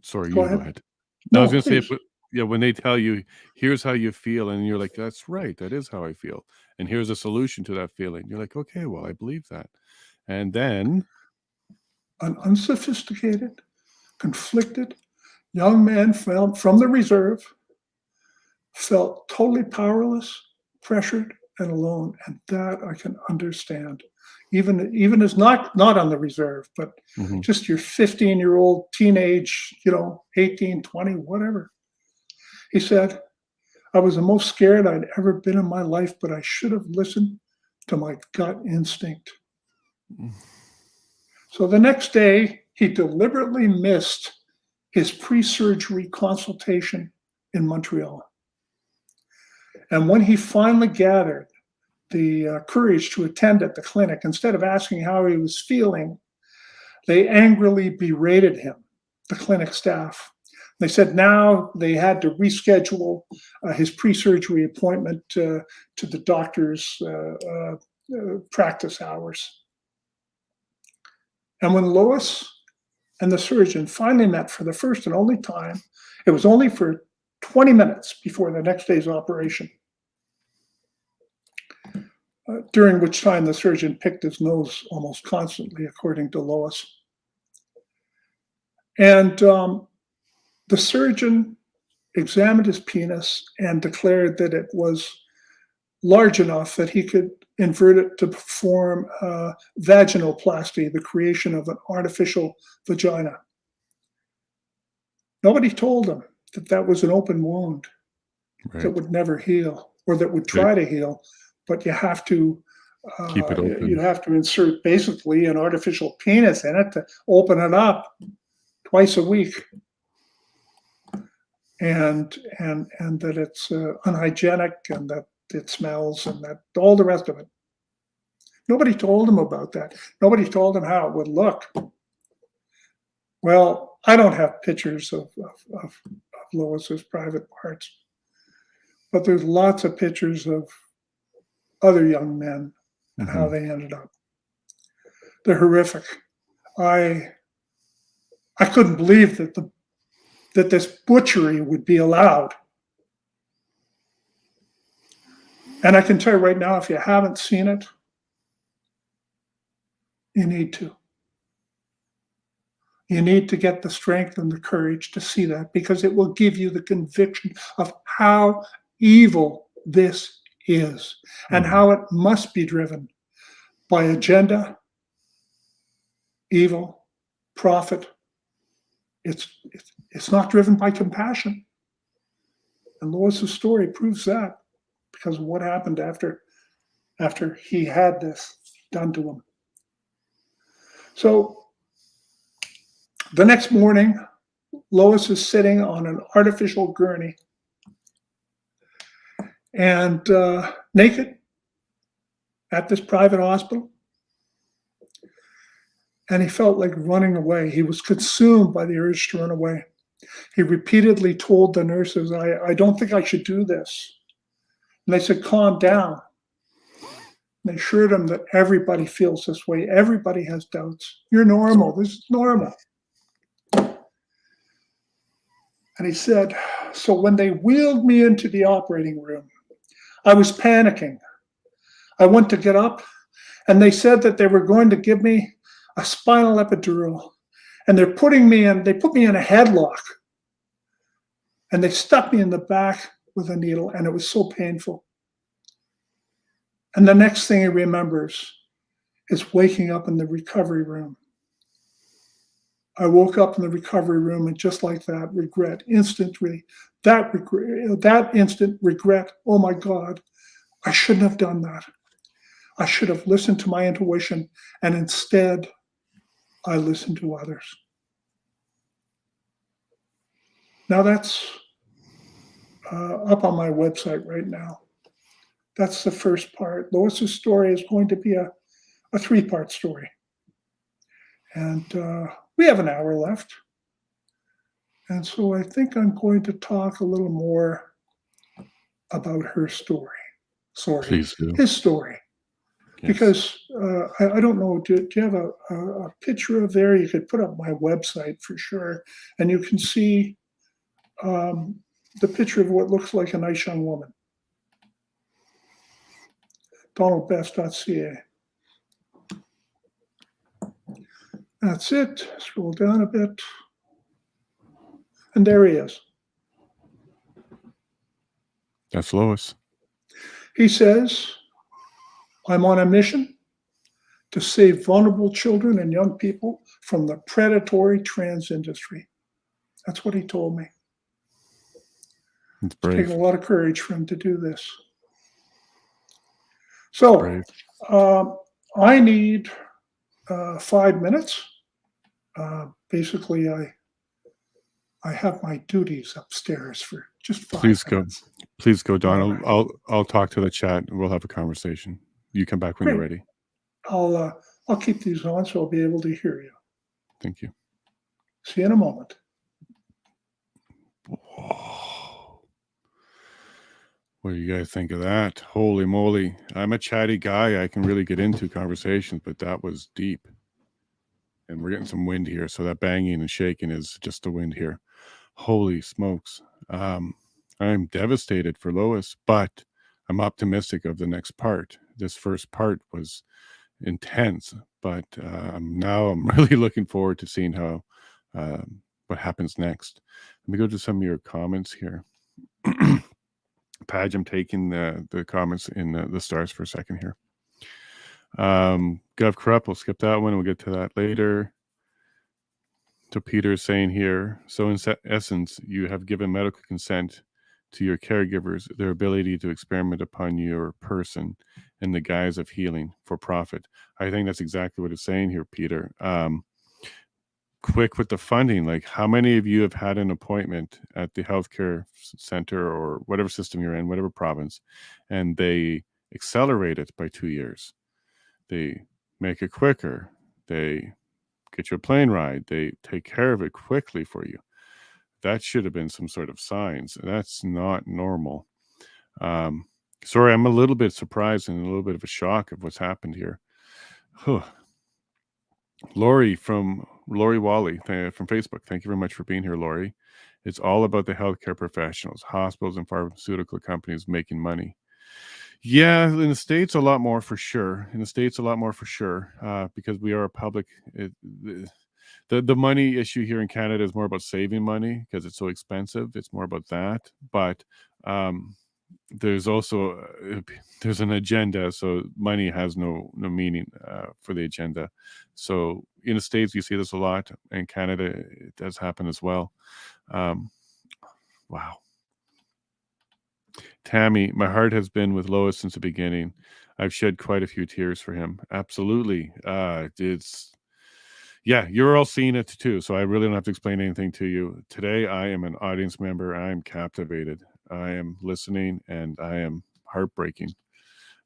sorry, go you go ahead. ahead. No, I was No, going to say, please. yeah, when they tell you, here's how you feel, and you're like, that's right, that is how I feel. And here's a solution to that feeling. You're like, okay, well, I believe that. And then, An unsophisticated, conflicted young man from the reserve felt totally powerless, pressured, and alone. And that I can understand. Even as not on the reserve, but mhm, just your 15-year-old teenage, 18, 20, whatever. He said, I was the most scared I'd ever been in my life, but I should have listened to my gut instinct. mm, So the next day, he deliberately missed his pre surgery consultation in Montreal. And when he finally gathered the courage to attend at the clinic, instead of asking how he was feeling, they angrily berated him, the clinic staff. They said now they had to reschedule his pre surgery appointment to the doctor's practice hours. And when Lois and the surgeon finally met for the first and only time, it was only for 20 minutes before the next day's operation, during which time the surgeon picked his nose almost constantly, according to Lois. And the surgeon examined his penis and declared that it was large enough that he could invert it to perform vaginoplasty, the creation of an artificial vagina. Nobody told him that that was an open wound that right. would never heal, or that would Right. try to heal, but you have to Keep it open. insert basically an artificial penis in it to open it up twice a week, and that it's unhygienic, and that it smells, and that all the rest of it. Nobody told him about that. Nobody told him how it would look. Well, I don't have pictures of Lois's private parts, but there's lots of pictures of other young men and how Hmm. they ended up. They're horrific. I couldn't believe that this butchery would be allowed. And I can tell you right now, if you haven't seen it, you need to. You need to get the strength and the courage to see that, because it will give you the conviction of how evil this is and Hmm. how it must be driven by agenda, evil, profit. It's not driven by compassion. And Lois's story proves that, because of what happened after after he had this done to him. So the next morning, Lois is sitting on an artificial gurney and naked at this private hospital. And he felt like running away. He was consumed by the urge to run away. He repeatedly told the nurses, I don't think I should do this. And they said, calm down. And they assured him that everybody feels this way. Everybody has doubts. You're normal. This is normal. And he said, so when they wheeled me into the operating room, I was panicking. I went to get up, and they said that they were going to give me a spinal epidural. And they put me in a headlock. And they stuck me in the back with a needle, and it was so painful. And the next thing he remembers is waking up in the recovery room. I woke up in the recovery room, and just like that, regret, instantly, that instant regret, oh my God, I shouldn't have done that. I should have listened to my intuition, and instead, I listened to others. Now that's up on my website right now. That's the first part. Lois's story is going to be a 3-part story. And we have an hour left. And so I think I'm going to talk a little more about her story. Sorry, Please do. his story. Yes. Because I don't know, do you have a picture of there? You could put up my website for sure. And you can see the picture of what looks like a nice young woman. DonaldBest.ca. That's it. Scroll down a bit. And there he is. That's Lois. He says, I'm on a mission to save vulnerable children and young people from the predatory trans industry. That's what he told me. It's brave. It's taken a lot of courage for him to do this. So I need 5 minutes. Basically, I have my duties upstairs for just 5 minutes. Please go, Donald. Right. I'll talk to the chat and we'll have a conversation. You come back when you're ready. I'll keep these on so I'll be able to hear you. Thank you. See you in a moment. Whoa. What do you guys think of that? Holy moly. I'm a chatty guy. I can really get into conversations, but that was deep. And we're getting some wind here. So that banging and shaking is just the wind here. Holy smokes. I'm devastated for Lois, but I'm optimistic of the next part. This first part was intense, but now I'm really looking forward to seeing how what happens next. Let me go to some of your comments here. Padge, I'm taking the comments in the stars for a second here. Gov Corrupt, we'll skip that one. We'll get to that later. So Peter is saying here, so in essence, you have given medical consent to your caregivers their ability to experiment upon your person in the guise of healing for profit. I think that's exactly what it's saying here, Peter. Quick with the funding, like how many of you have had an appointment at the healthcare center or whatever system you're in, whatever province, and they accelerate it by 2 years. They make it quicker. They get you a plane ride. They take care of it quickly for you. That should have been some sort of signs. That's not normal. Sorry, I'm a little bit surprised and a little bit of a shock of what's happened here. Lori Wally from Facebook. Thank you very much for being here, Lori. It's all about the healthcare professionals, hospitals and pharmaceutical companies making money. Yeah, in the States, a lot more for sure. Because we are a public. The money issue here in Canada is more about saving money because it's so expensive. It's more about that. But there's also there's an agenda. So money has no meaning for the agenda. So in the States, you see this a lot. In Canada, it does happen as well. Wow. Tammy, my heart has been with Lois since the beginning. I've shed quite a few tears for him. Absolutely. You're all seeing it too. So I really don't have to explain anything to you. Today, I am an audience member. I am captivated. I am listening, and I am heartbreaking.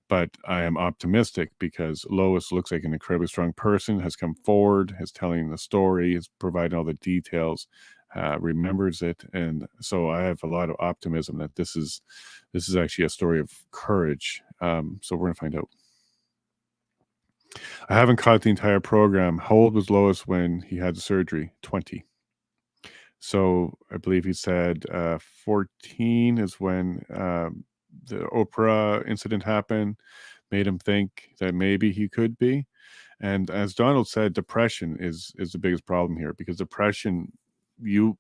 But I am optimistic because Lois looks like an incredibly strong person, has come forward, is telling the story, is providing all the details, remembers it. And so I have a lot of optimism that this is actually a story of courage. So we're going to find out. I haven't caught the entire program. How old was Lois when he had the surgery? 20. So I believe he said 14 is when the Oprah incident happened, made him think that maybe he could be. And as Donald said, depression is the biggest problem here, because depression, you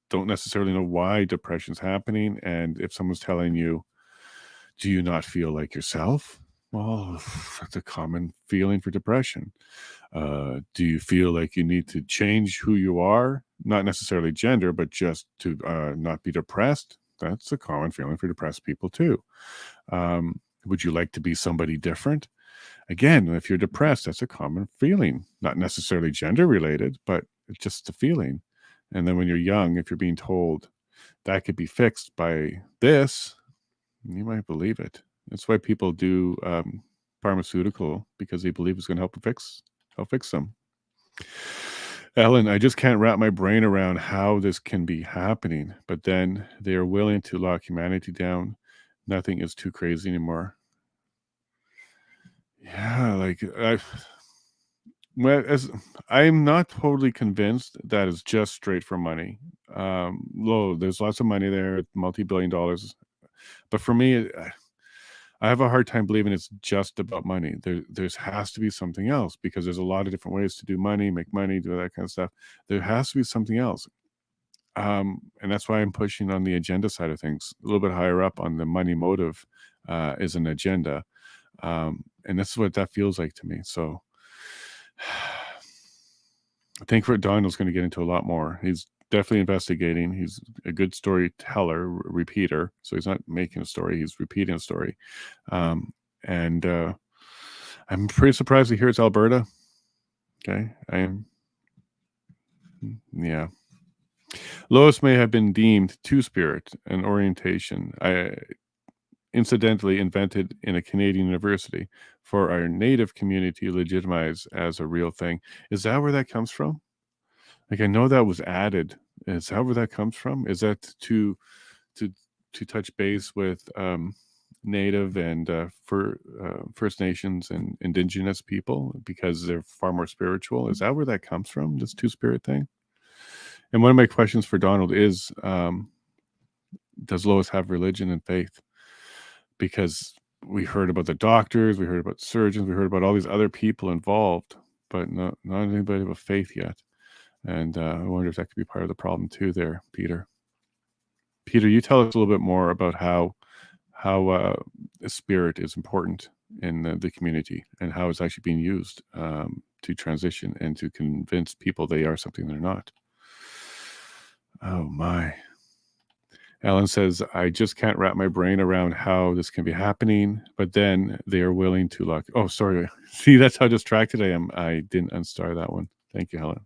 don't necessarily know why depression's happening. And if someone's telling you, do you not feel like yourself? Well, that's a common feeling for depression. Do you feel like you need to change who you are? Not necessarily gender, but just to not be depressed. That's a common feeling for depressed people too. Would you like to be somebody different? Again, if you're depressed, that's a common feeling, not necessarily gender related, but it's just a feeling. And then when you're young, if you're being told that could be fixed by this, you might believe it. That's why people do pharmaceutical, because they believe it's going to help fix them. Ellen, I just can't wrap my brain around how this can be happening, but then they are willing to lock humanity down. Nothing is too crazy anymore. Yeah, like I'm not totally convinced that it's just straight for money. There's lots of money there, multi-billion dollars, but for me, I have a hard time believing it's just about money. There's has to be something else, because there's a lot of different ways to do money, make money, do that kind of stuff. There has to be something else. And that's why I'm pushing on the agenda side of things. A little bit higher up on the money motive is an agenda. And that's what that feels like to me. So I think Donald's going to get into a lot more. He's definitely investigating. He's a good storyteller, repeater. So he's not making a story, he's repeating a story. And I'm pretty surprised to hear it's Alberta. Okay. I am. Yeah. Lois may have been deemed two-spirit, an orientation I incidentally invented in a Canadian university for our native community, legitimized as a real thing. Is that where that comes from? Like, I know that was added. Is that where that comes from? Is that to touch base with Native and First Nations and Indigenous people, because they're far more spiritual? Is that where that comes from? This two-spirit thing? And one of my questions for Donald is, does Lois have religion and faith? Because we heard about the doctors, we heard about surgeons, we heard about all these other people involved, but not anybody with faith yet. And I wonder if that could be part of the problem too there, Peter. Peter, you tell us a little bit more about how spirit is important in the community, and how it's actually being used to transition and to convince people they are something they're not. Oh my. Alan says, I just can't wrap my brain around how this can be happening, but then they are willing to lock. Oh, sorry. See, that's how distracted I am. I didn't unstar that one. Thank you, Helen.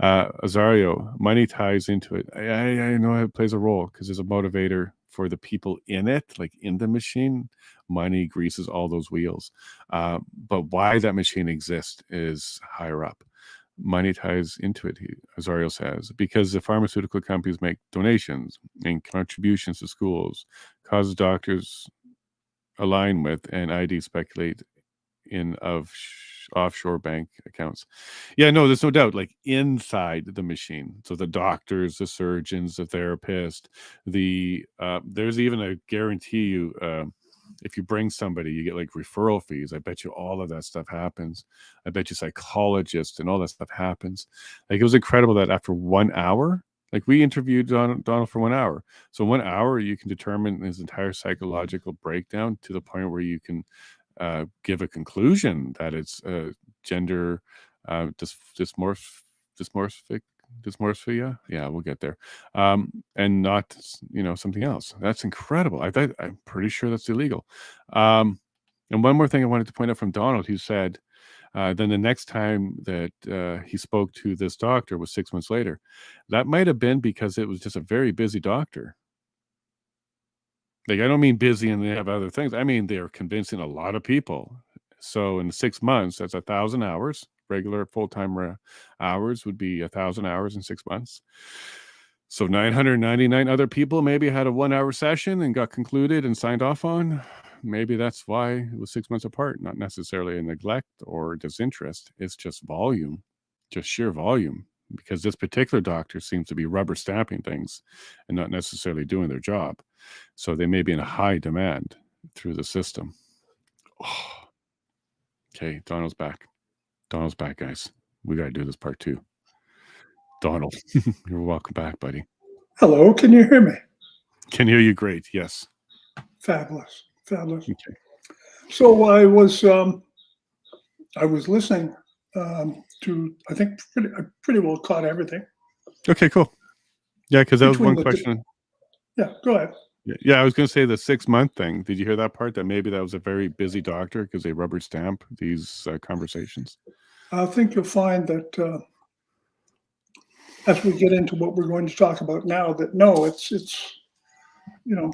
Azario, money ties into it. I know it plays a role, because there's a motivator for the people in it, like in the machine. Money greases all those wheels. But why that machine exists is higher up. Money ties into it, Azario says, because the pharmaceutical companies make donations and contributions to schools, causes doctors align with and ID speculate in offshore bank accounts. Yeah, no, there's no doubt, like inside the machine. So the doctors, the surgeons, the therapist, there's even a guarantee you, if you bring somebody, you get like referral fees. I bet you all of that stuff happens. I bet you psychologists and all that stuff happens. Like, it was incredible that after 1 hour, like, we interviewed Donald for 1 hour. So 1 hour, you can determine his entire psychological breakdown to the point where you can give a conclusion that it's gender dysmorphia. Yeah, we'll get there. And not, something else. That's incredible. I'm pretty sure that's illegal. And one more thing I wanted to point out from Donald, who said, then the next time that he spoke to this doctor was 6 months later. That might have been because it was just a very busy doctor. Like, I don't mean busy and they have other things. I mean, they're convincing a lot of people. So in 6 months, that's 1,000 hours. Regular full-time hours would be 1,000 hours in 6 months. So 999 other people maybe had a 1-hour session and got concluded and signed off on. Maybe that's why it was 6 months apart, not necessarily a neglect or disinterest. It's just volume, just sheer volume, because this particular doctor seems to be rubber stamping things and not necessarily doing their job. So they may be in a high demand through the system. Oh. Okay, Donald's back. Donald's back, guys. We got to do this part 2. Donald, you're welcome back, buddy. Hello, can you hear me? Can hear you great. Yes. Fabulous, fabulous. Okay. So I was listening to. I think I pretty well caught everything. Okay, cool. Yeah, because that was Between one question. Yeah, go ahead. Yeah, I was going to say the 6-month thing. Did you hear that part? That maybe that was a very busy doctor because they rubber stamp these conversations. I think you'll find that as we get into what we're going to talk about now, that no, it's you know,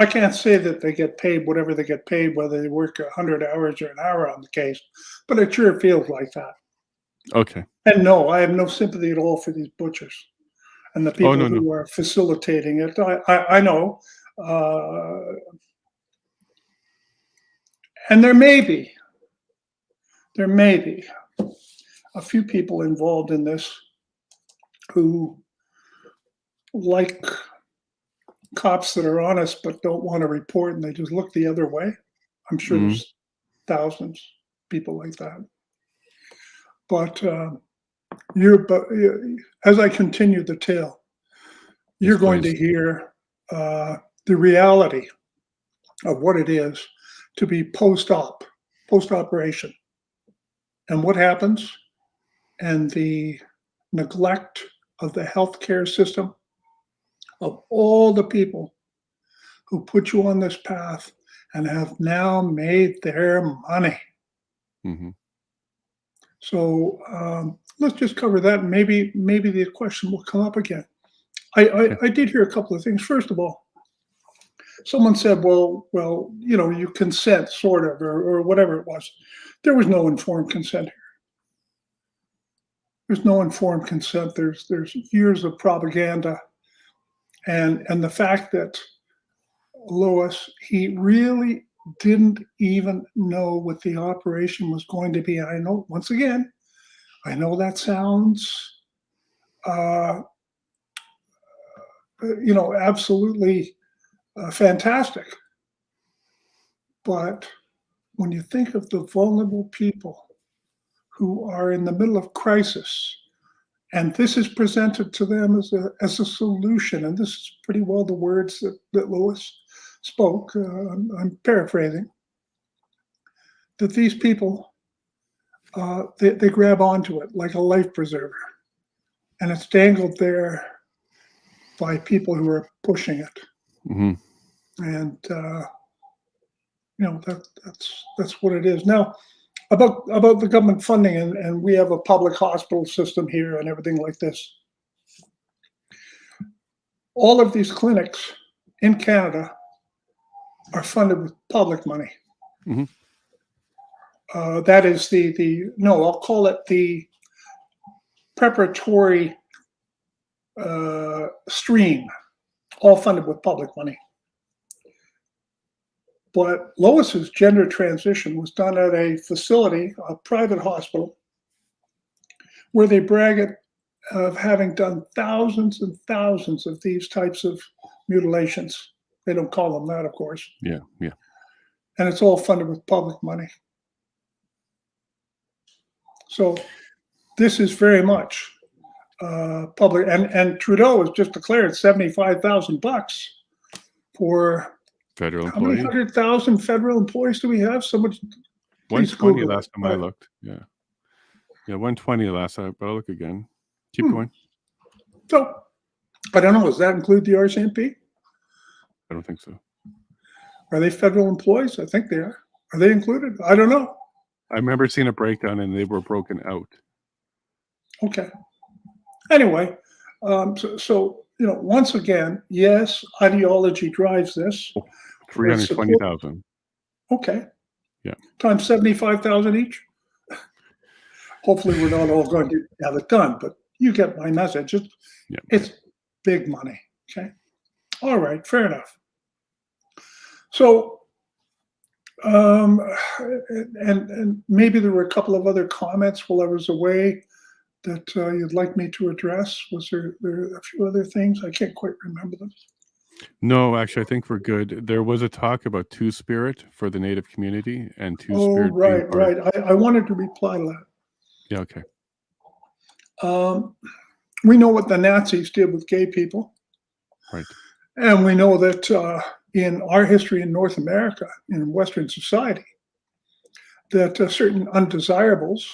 I can't say that they get paid whatever they get paid, whether they work 100 hours or an hour on the case, but it sure feels like that. Okay. And no, I have no sympathy at all for these butchers and the people no. who are facilitating it. I know, and there may be a few people involved in this who like cops that are honest but don't want to report, and they just look the other way. I'm sure there's thousands of people like that. But as I continue the tale, you're going to hear the reality of what it is to be post-operation, and what happens, and the neglect of the healthcare system, of all the people who put you on this path and have now made their money. Mm-hmm. So let's just cover that, and maybe the question will come up again. I did hear a couple of things. First of all, someone said, well, you consent, sort of, or whatever it was. There was no informed consent here. There's no informed consent. There's years of propaganda, and the fact that Lois, he really didn't even know what the operation was going to be. I know, once again, that sounds, absolutely fantastic. But when you think of the vulnerable people who are in the middle of crisis, and this is presented to them as a solution, and this is pretty well the words that Lois spoke. I'm paraphrasing. That these people, they grab onto it like a life preserver, and it's dangled there by people who are pushing it. Mm-hmm. And that's what it is. Now, about the government funding, and we have a public hospital system here and everything like this. All of these clinics in Canada are funded with public money. Mm-hmm. That is I'll call it the preparatory stream, all funded with public money. But Lois's gender transition was done at a facility, a private hospital, where they brag of having done thousands and thousands of these types of mutilations. They don't call them that, of course. Yeah. And it's all funded with public money. So this is very much public. And Trudeau has just declared $75,000 for federal how many employees. 100,000 federal employees do we have? Somebody, 120 last time I looked. Yeah, 120 last time. But I'll look again. Keep going. So I don't know. Does that include the RCMP? I don't think so. Are they federal employees? I think they are. Are they included? I don't know. I remember seeing a breakdown and they were broken out. Okay. Anyway, so once again, yes, ideology drives this. Oh, 320,000. Okay, Yeah. times 75,000 each. Hopefully, we're not all going to have it done, but you get my message. Yeah. It's big money. Okay. All right. Fair enough. So, and maybe there were a couple of other comments while I was away that you'd like me to address. Was there a few other things? I can't quite remember them. No, actually, I think we're good. There was a talk about two-spirit for the Native community and Oh, two-spirit being right, part. right. I wanted to reply to that. Yeah, okay. We know what the Nazis did with gay people. Right. And we know that in our history in North America, in Western society, that certain undesirables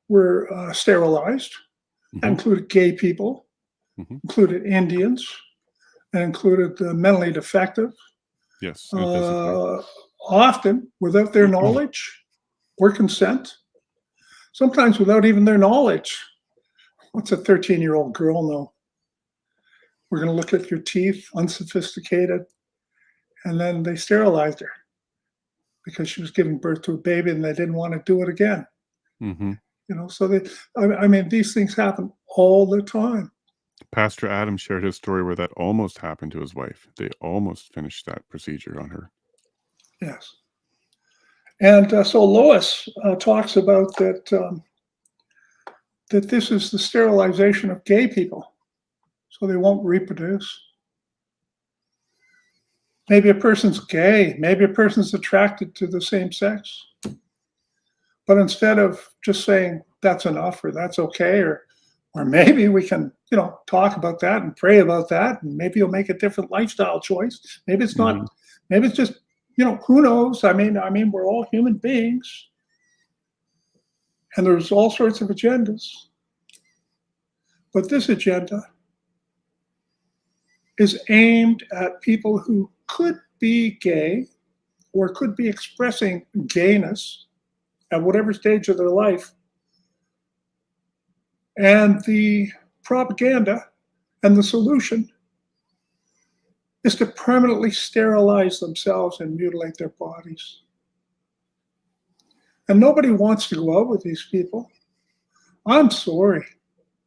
were sterilized. That Mhm, included gay people, mhm. included Indians, and included the mentally defective, Yes, it does include. often without their knowledge or consent, sometimes without even their knowledge. What's a 13-year-old girl know? We're going to look at your teeth, unsophisticated. And then they sterilized her because she was giving birth to a baby and they didn't want to do it again. Mhm. So I mean, these things happen all the time. Pastor Adam shared his story where that almost happened to his wife. They almost finished that procedure on her. Yes. And so Lois talks about that this is the sterilization of gay people so they won't reproduce. Maybe a person's gay. Maybe a person's attracted to the same sex. But instead of just saying that's enough or that's okay, or maybe we can, talk about that and pray about that, and maybe you'll make a different lifestyle choice. Maybe it's not. Mhm. Maybe it's just, who knows? I mean, we're all human beings, and there's all sorts of agendas. But this agenda is aimed at people who could be gay or could be expressing gayness at whatever stage of their life. And the propaganda and the solution is to permanently sterilize themselves and mutilate their bodies. And nobody wants to go out with these people. I'm sorry.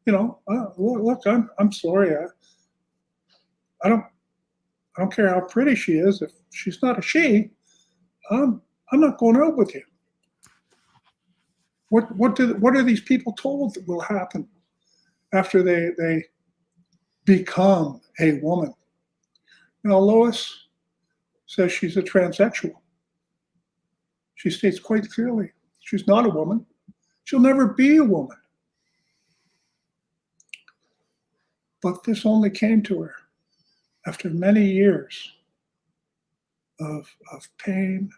Look, I'm sorry. I don't care how pretty she is. If she's not a she, I'm not going out with you. What are these people told that will happen after they become a woman? Lois says she's a transsexual. She states quite clearly she's not a woman. She'll never be a woman. But this only came to her after many years of pain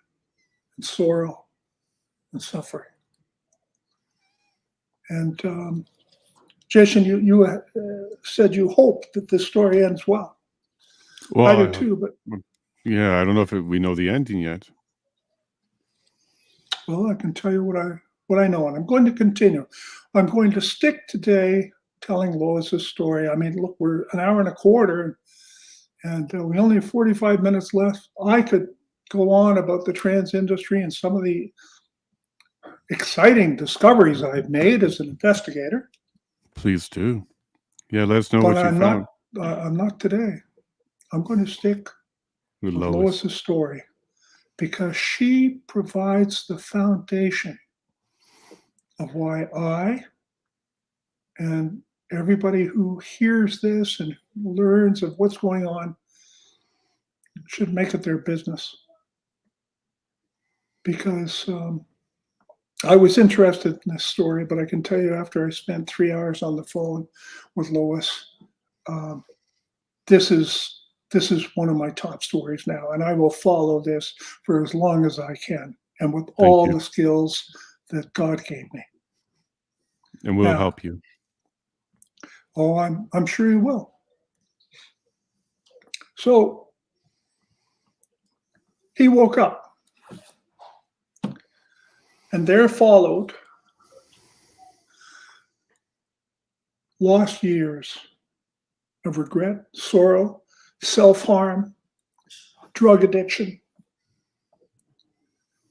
and sorrow and suffering. And Jason, you said you hope that this story ends well. Well, I do too, but yeah, I don't know if we know the ending yet. well, I can tell you what I know, and I'm going to continue. I'm going to stick today telling Lois's story. I mean, look, we're an hour and a quarter, and we only have 45 minutes left. I could go on about the trans industry and some of the exciting discoveries I've made as an investigator. Please do. Yeah, let us know But what you found. I'm not today. I'm going to stick With with Lois. Lois's story because she provides the foundation of why I and everybody who hears this and learns of what's going on should make it their business. Because I was interested in this story, but I can tell you after I spent 3 hours on the phone with Lois, um, this is one of my top stories now, and I will follow this for as long as I can, and with Thank all you. the skills that God gave me. And we'll Now, help you. oh, I'm sure He will. So He woke up, and there followed lost years of regret, sorrow, self-harm, drug addiction.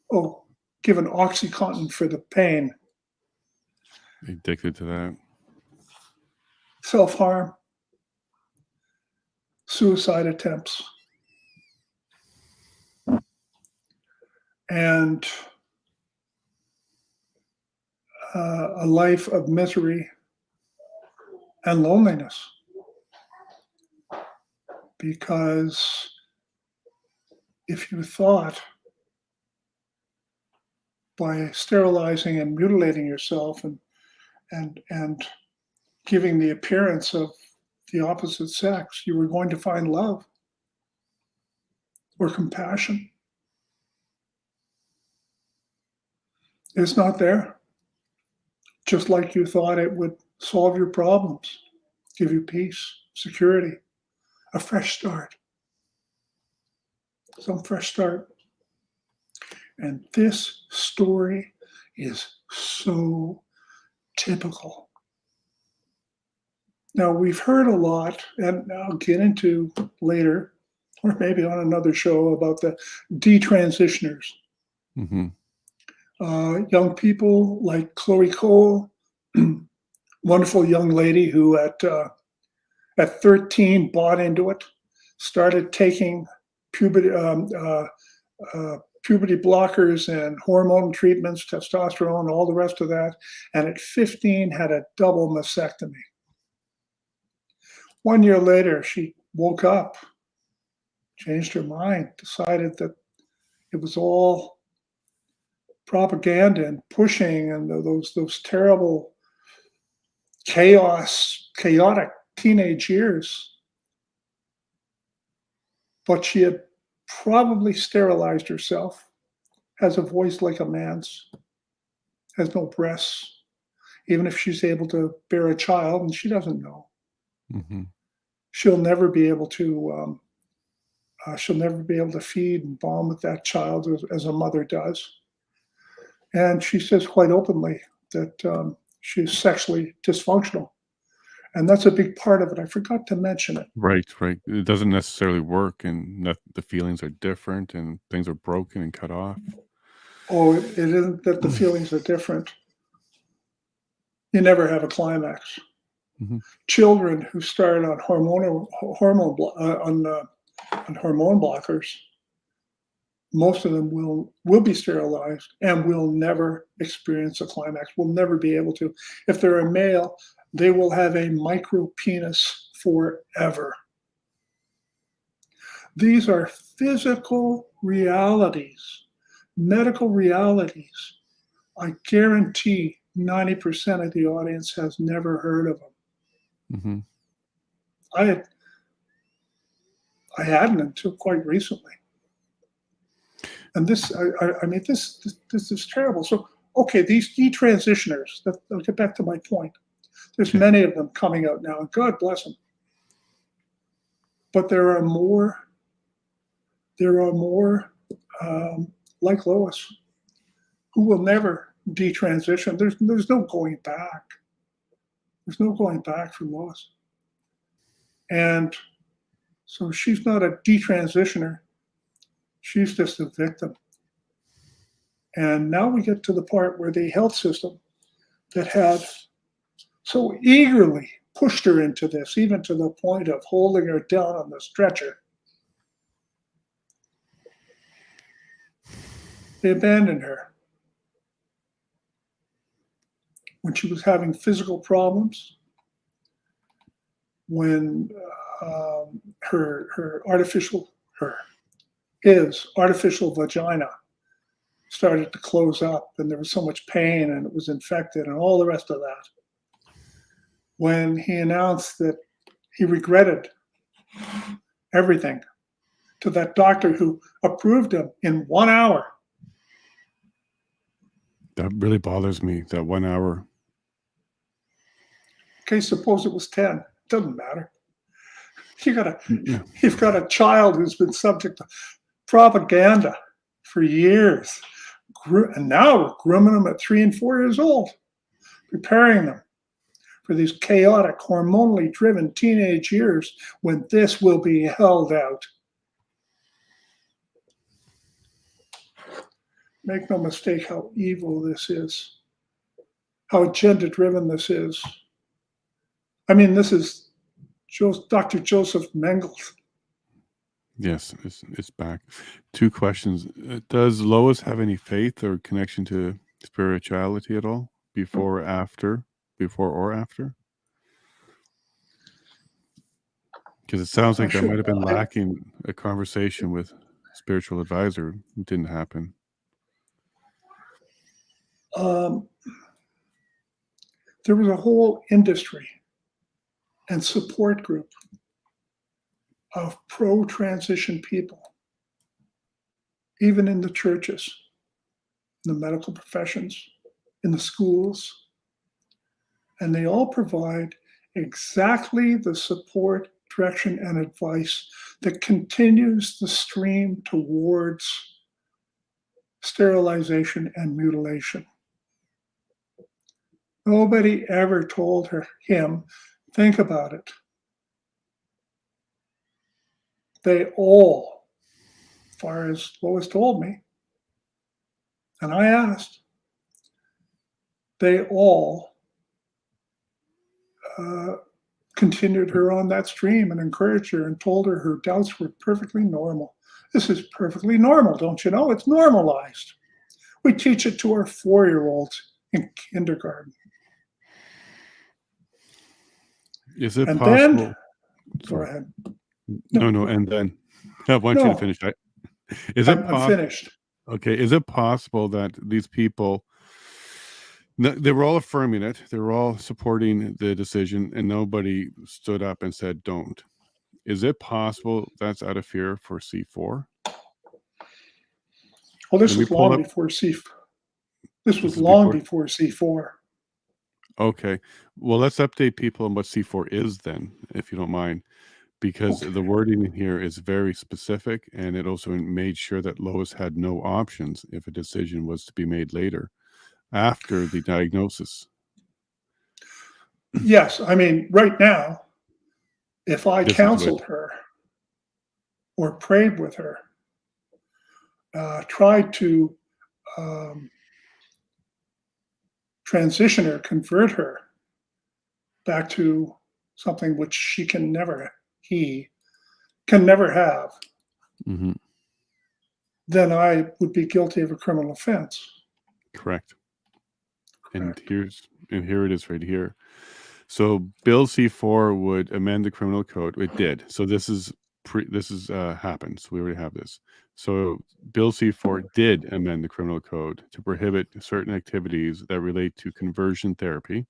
Oh, given OxyContin for the pain. Addicted to that. Self-harm, suicide attempts, and a life of misery and loneliness. Because if you thought by sterilizing and mutilating yourself and giving the appearance of the opposite sex, you were going to find love or compassion, it's not there. Just like you thought it would solve your problems, give you peace, security, a fresh start, some fresh start. And this story is so typical. Now, we've heard a lot, and I'll get into later, or maybe on another show, about the detransitioners. Mm-hmm. Young people like Chloe Cole, wonderful young lady who at 13 bought into it, started taking puberty blockers and hormone treatments, testosterone, all the rest of that, and at 15 had a double mastectomy. 1 year later, she woke up, changed her mind, decided that it was all propaganda and pushing and those terrible chaotic teenage years. But she had probably sterilized herself, has a voice like a man's, has no breasts, even if she's able to bear a child, and she doesn't know. Mm-hmm. She'll never be able to feed and bond with that child as a mother does. And she says quite openly that she's sexually dysfunctional. And that's a big part of it. I forgot to mention it. Right. It doesn't necessarily work, and the feelings are different, and things are broken and cut off. Oh, it isn't that the feelings are different. You never have a climax. Mm-hmm. Children who start on hormone blockers, most of them will be sterilized and will never experience a climax, will never be able to. If they're a male, they will have a micro penis forever. These are physical realities, medical realities. I guarantee 90% of the audience has never heard of them. Mm-hmm. I hadn't until quite recently. And this is terrible. So, okay, these detransitioners, I'll get back to my point. There's many of them coming out now, and God bless them. But there are more like Lois, who will never detransition. There's no going back. There's no going back for Lois. And so she's not a detransitioner. She's just a victim. And now we get to the part where the health system that had so eagerly pushed her into this, even to the point of holding her down on the stretcher, they abandoned her. When she was having physical problems, when his artificial vagina started to close up, and there was so much pain, and it was infected, and all the rest of that. When he announced that he regretted everything to that doctor who approved him in 1 hour. That really bothers me, that 1 hour. Okay, suppose it was 10. Doesn't matter. You've got a child who's been subject to propaganda for years. And now we're grooming them at 3 and 4 years old, preparing them for these chaotic, hormonally driven teenage years when this will be held out. Make no mistake how evil this is, how agenda driven this is. I mean, this is Dr. Joseph Mengele. Yes, it's back. 2 questions. Does Lois have any faith or connection to spirituality at all before or after? Because it sounds like that might have been lacking a conversation with spiritual advisor. It didn't happen. There was a whole industry and support group of pro-transition people, even in the churches, in the medical professions, in the schools. And they all provide exactly the support, direction, and advice that continues the stream towards sterilization and mutilation. Nobody ever told him, think about it. They all, as far as Lois told me, and I asked, they all continued her on that stream and encouraged her and told her doubts were perfectly normal. This is perfectly normal, don't you know? It's normalized. We teach it to our 4-year-olds in kindergarten. Is it and possible? Then, go ahead. No, and then I want you to finish. I'm finished. Okay, is it possible that these people, they were all affirming it, they were all supporting the decision, and nobody stood up and said don't? Is it possible that's out of fear for C4? Well, this was long before C4. This was long before C4. Okay. Well, let's update people on what C4 is then, if you don't mind, because the wording in here is very specific, and it also made sure that Lois had no options if a decision was to be made later after the diagnosis. Yes. I mean, right now, if I counseled her or prayed with her, tried to transition her, convert her back to something which he can never have, mm-hmm. then I would be guilty of a criminal offense. Correct. And here it is right here. So Bill C4 would amend the criminal code. It did. So this is happened. So we already have this. So Bill C4 did amend the criminal code to prohibit certain activities that relate to conversion therapy,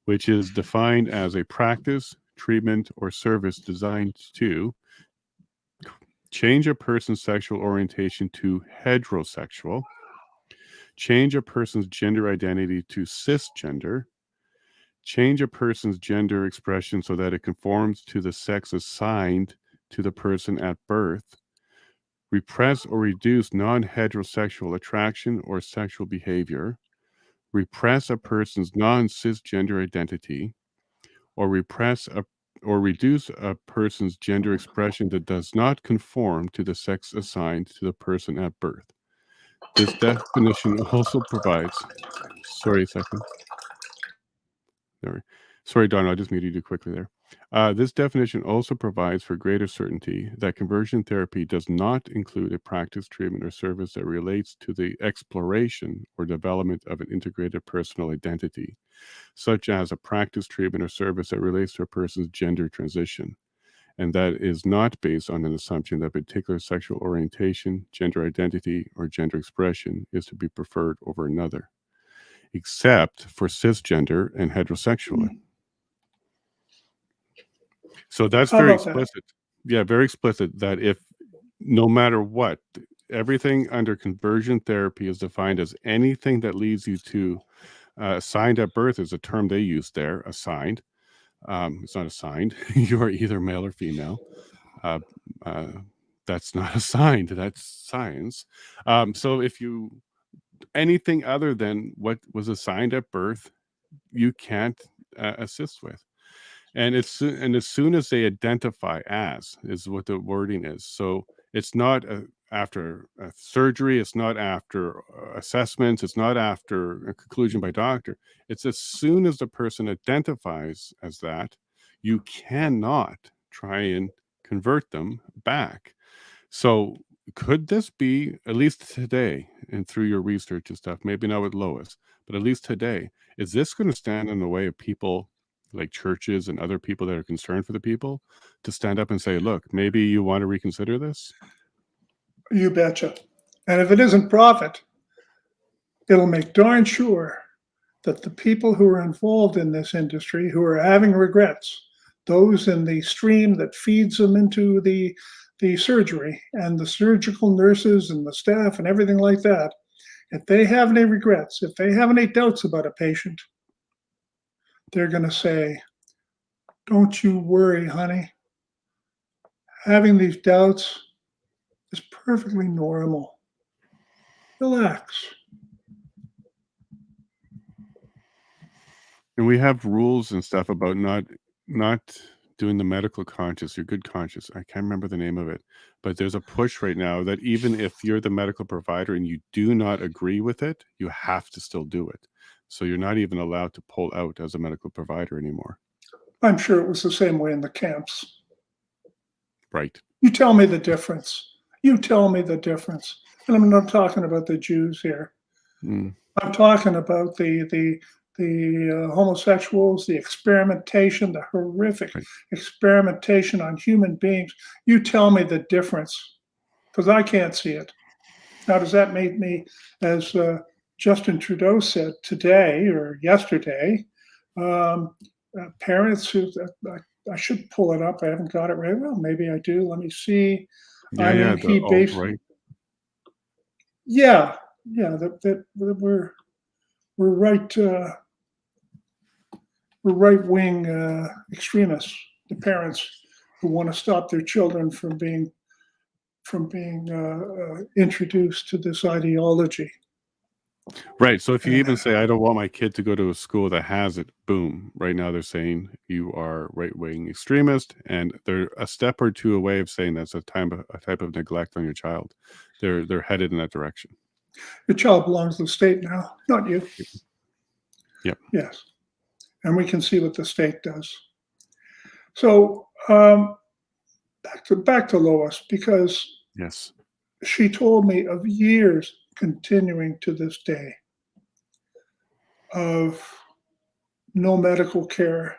which is defined as a practice, treatment, or service designed to change a person's sexual orientation to heterosexual, change a person's gender identity to cisgender, change a person's gender expression so that it conforms to the sex assigned to the person at birth, repress or reduce non-heterosexual attraction or sexual behavior, repress a person's non-cisgender identity, or repress or reduce a person's gender expression that does not conform to the sex assigned to the person at birth. This definition also provides... Sorry a second. Sorry, Donna, I just muted you quickly there. This definition also provides for greater certainty that conversion therapy does not include a practice, treatment, or service that relates to the exploration or development of an integrated personal identity, such as a practice, treatment, or service that relates to a person's gender transition, and that is not based on an assumption that particular sexual orientation, gender identity, or gender expression is to be preferred over another, except for cisgender and heterosexual. So that's very explicit. Yeah, very explicit that if no matter what, everything under conversion therapy is defined as anything that leads you to assigned at birth is a term they use there, assigned. It's not assigned. You are either male or female. That's not a sign. That's science. So if you anything other than what was assigned at birth, you can't assist with. And as soon as they identify as is what the wording is. So it's not after a surgery. It's not after assessments. It's not after a conclusion by doctor. It's as soon as the person identifies as that, you cannot try and convert them back. So could this be, at least today, and through your research and stuff, maybe not with Lois, but at least today, is this going to stand in the way of people like churches and other people that are concerned for the people to stand up and say, look, maybe you want to reconsider this? You betcha. And if it isn't profit, it'll make darn sure that the people who are involved in this industry, who are having regrets, those in the stream that feeds them into the surgery, and the surgical nurses and the staff and everything like that, if they have any regrets, if they have any doubts about a patient, they're going to say, don't you worry, honey. Having these doubts is perfectly normal. Relax. And we have rules and stuff about not doing the medical conscious, your good conscious. I can't remember the name of it, but there's a push right now that even if you're the medical provider and you do not agree with it, you have to still do it. So you're not even allowed to pull out as a medical provider anymore. I'm sure it was the same way in the camps. Right. You tell me the difference. You tell me the difference. And I'm not talking about the Jews here. Mm. I'm talking about the homosexuals, the experimentation, the horrific Right. experimentation on human beings. You tell me the difference, because I can't see it. Now, does that make me, as Justin Trudeau said today or yesterday, parents who, I should pull it up. I haven't got it right. Well, maybe I do. Let me see. Yeah, yeah, the alt-right. Yeah, that we're right. We're right wing extremists. The parents who want to stop their children from being introduced to this ideology. Right. So if you even say, I don't want my kid to go to a school that has it, boom. Right now they're saying you are right-wing extremist, and they're a step or two away of saying that's a type of neglect on your child. They're headed in that direction. Your child belongs to the state now, not you. Yep. Yes. And we can see what the state does. So back to Lois, because Yes. she told me of years continuing to this day of no medical care,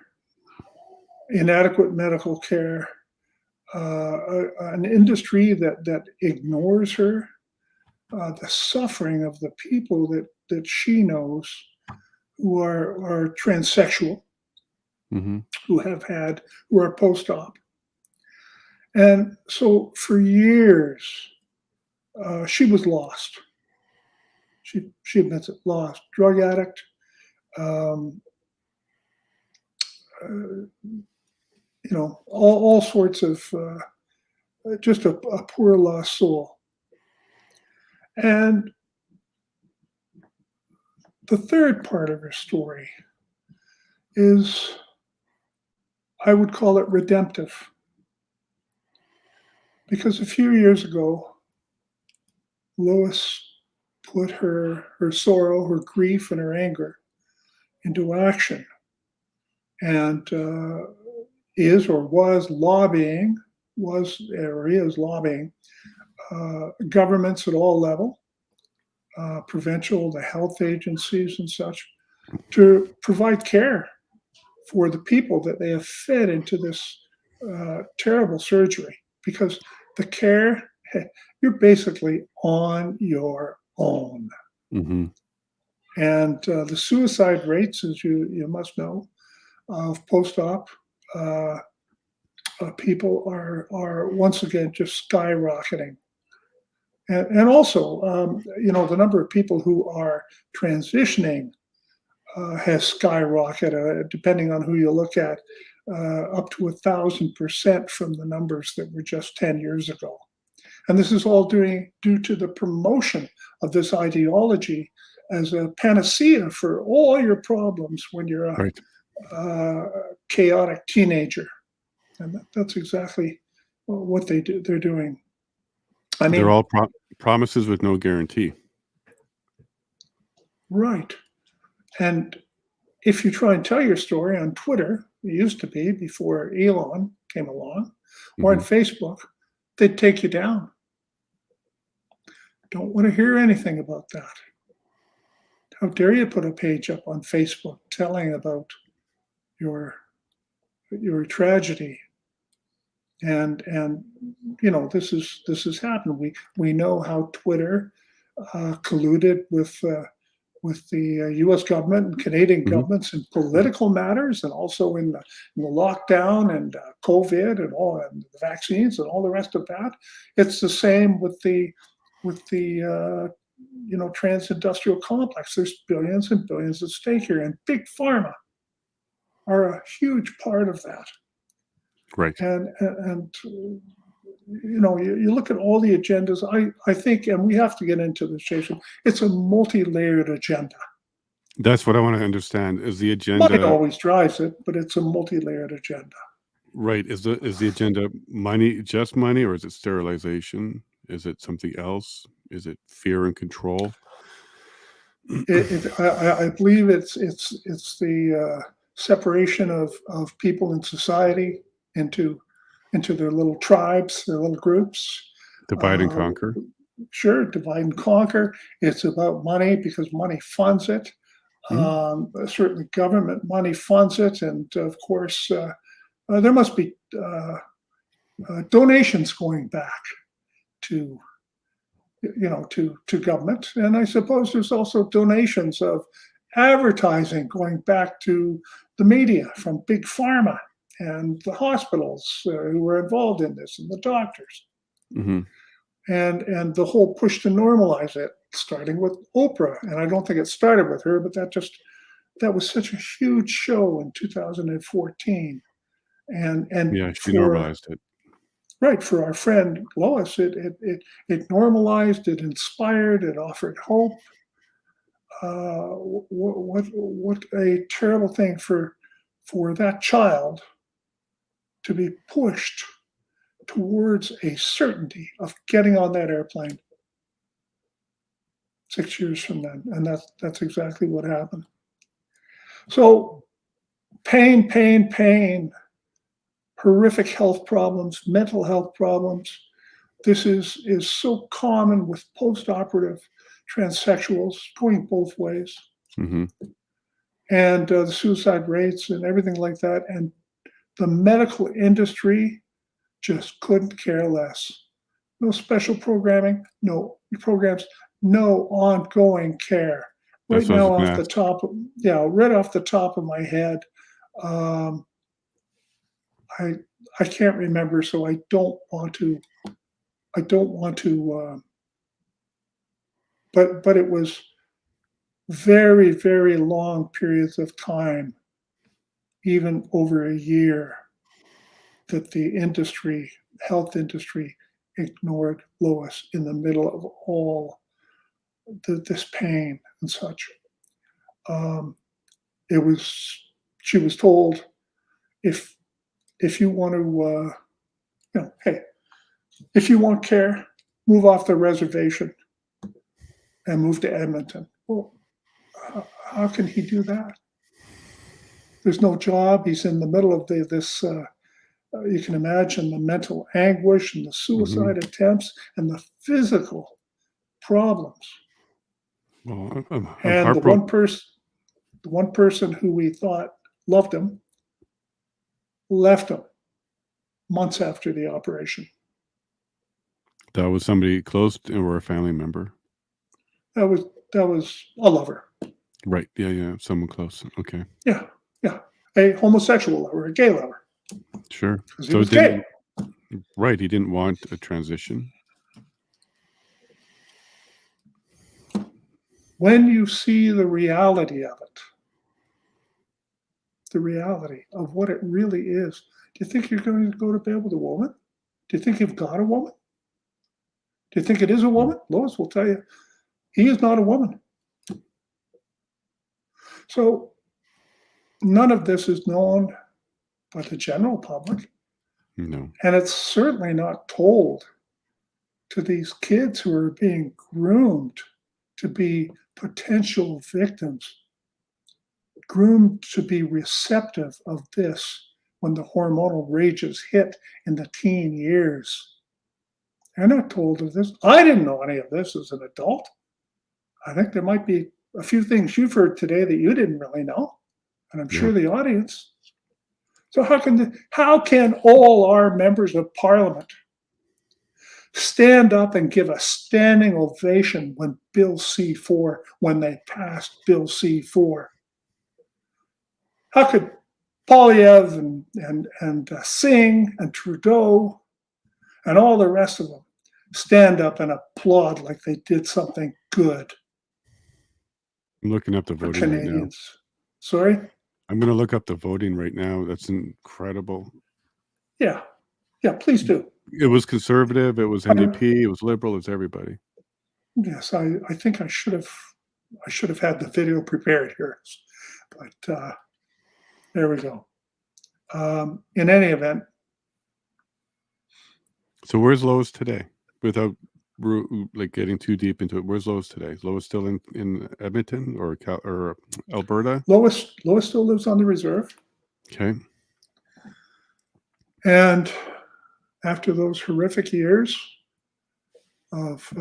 inadequate medical care, an industry that ignores her, the suffering of the people that she knows who are transsexual, Mm-hmm. who are post-op. And so for years, she was lost. She admits it, lost, drug addict, all sorts of, just a poor lost soul. And the third part of her story is, I would call it redemptive. Because a few years ago, Lois put her sorrow, her grief, and her anger into action, and is lobbying governments at all level, provincial, the health agencies and such, to provide care for the people that they have fed into this terrible surgery. Because the care, you're basically on your own. Mm-hmm. And the suicide rates, as you must know, of post-op people are once again just skyrocketing. And also, the number of people who are transitioning has skyrocketed, depending on who you look at, up to 1,000% from the numbers that were just 10 years ago. And this is all due to the promotion of this ideology as a panacea for all your problems when you're a, Right. chaotic teenager. And that's exactly what they're doing. I They're mean, all promises with no guarantee. right. And if you try and tell your story on Twitter, it used to be before Elon came along, or on Hmm. Facebook, they'd take you down. Don't want to hear anything about that. How dare you put a page up on Facebook telling about your your tragedy? And this has happened. We know how Twitter colluded with the U.S. government and Canadian Hmm. governments in political matters, and also in the lockdown and COVID and all and the vaccines and all the rest of that. It's the same with the trans-industrial complex. There's billions and billions at stake here, and big pharma are a huge part of that. Right. And you look at all the agendas. I think, and we have to get into this, Jason. It's a multi-layered agenda. That's what I want to understand. Is the Money agenda always drives it, but it's a multi-layered agenda. right? Is the agenda money, just money, or is it sterilization? Is it something else? Is it fear and control? I believe it's the separation of people in society into their little tribes, their little groups. Divide and Uh, conquer. sure, divide and conquer. It's about money because money funds it. Mhm. Certainly, government money funds it, and of course, there must be donations going back to to government, and I suppose there's also donations of advertising going back to the media from big pharma and the hospitals who were involved in this, and the doctors, Mhm. and the whole push to normalize it, starting with Oprah. And I don't think it started with her, but that was such a huge show in 2014. And Yeah, she for normalized it. right, for our friend Lois, it normalized, it inspired, it offered hope. What a terrible thing for that child to be pushed towards a certainty of getting on that airplane 6 years from then, and that's exactly what happened. So pain, pain, pain, horrific health problems, mental health problems. This is so common with post-operative transsexuals, going both ways, Mhm. and the suicide rates and everything like that. And the medical industry just couldn't care less. No special programming, no programs, no ongoing care. Right That's what I was now, gonna off the ask. top, yeah, right off the top of my head, um, I I can't remember, so I don't want to. I don't want to. But it was very, very long periods of time, even over a year, that the industry, health industry, ignored Lois in the middle of all this pain and such. Um, it was she was told, if you want to, hey, if you want care, move off the reservation and move to Edmonton. Well, how can he do that? There's no job. He's in the middle of this. You can imagine the mental anguish and the Mhm. suicide attempts and the physical problems. Well, I'm And heartbroken. the one person who we thought loved him, left him months after the operation. That was somebody close or a family member. That was that was a lover. Right. Yeah, yeah, someone close. Okay. Yeah, yeah, a homosexual lover, a gay lover, Sure. because he So was it gay. didn't right, he didn't want a transition. When you see the reality of it, the reality of what it really is, do you think you're going to go to bed with a woman? Do you think you've got a woman? Do you think it is a woman? Lois will tell you he is not a woman. So none of this is known by the general public, No. and it's certainly not told to these kids who are being groomed to be potential victims, groomed to be receptive of this when the hormonal rages hit in the teen years. They're not told of this. I didn't know any of this as an adult. I think there might be a few things you've heard today that you didn't really know, and I'm sure Yeah. the audience. So how can all our members of parliament stand up and give a standing ovation when Bill C4, when they passed Bill C4? How could Polyev and Singh and Trudeau and all the rest of them stand up and applaud like they did something good I'm looking up the for voting right now. Canadians? Sorry? I'm going to look up the voting right now. That's incredible. Yeah. Yeah, please do. It was conservative. It was NDP. It was liberal. It's everybody. Yes, I think I should have had the video prepared here, but there we go. In any event, So where's Lois today? Without like getting too deep into it, where's Lois today? Is Lois still in Edmonton or Alberta? Lois still lives on the reserve, Okay. and after those horrific years of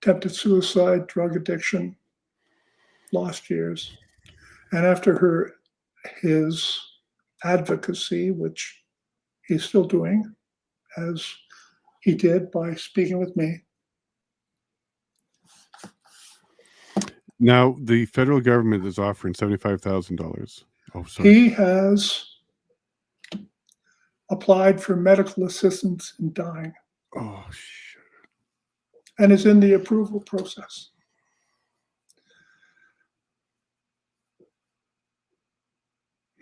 attempted suicide, drug addiction, lost years, and after his advocacy, which he's still doing, as he did by speaking with me. Now the federal government is offering $75,000. Oh, sorry. He has applied for medical assistance in dying Oh, shit. and is in the approval process.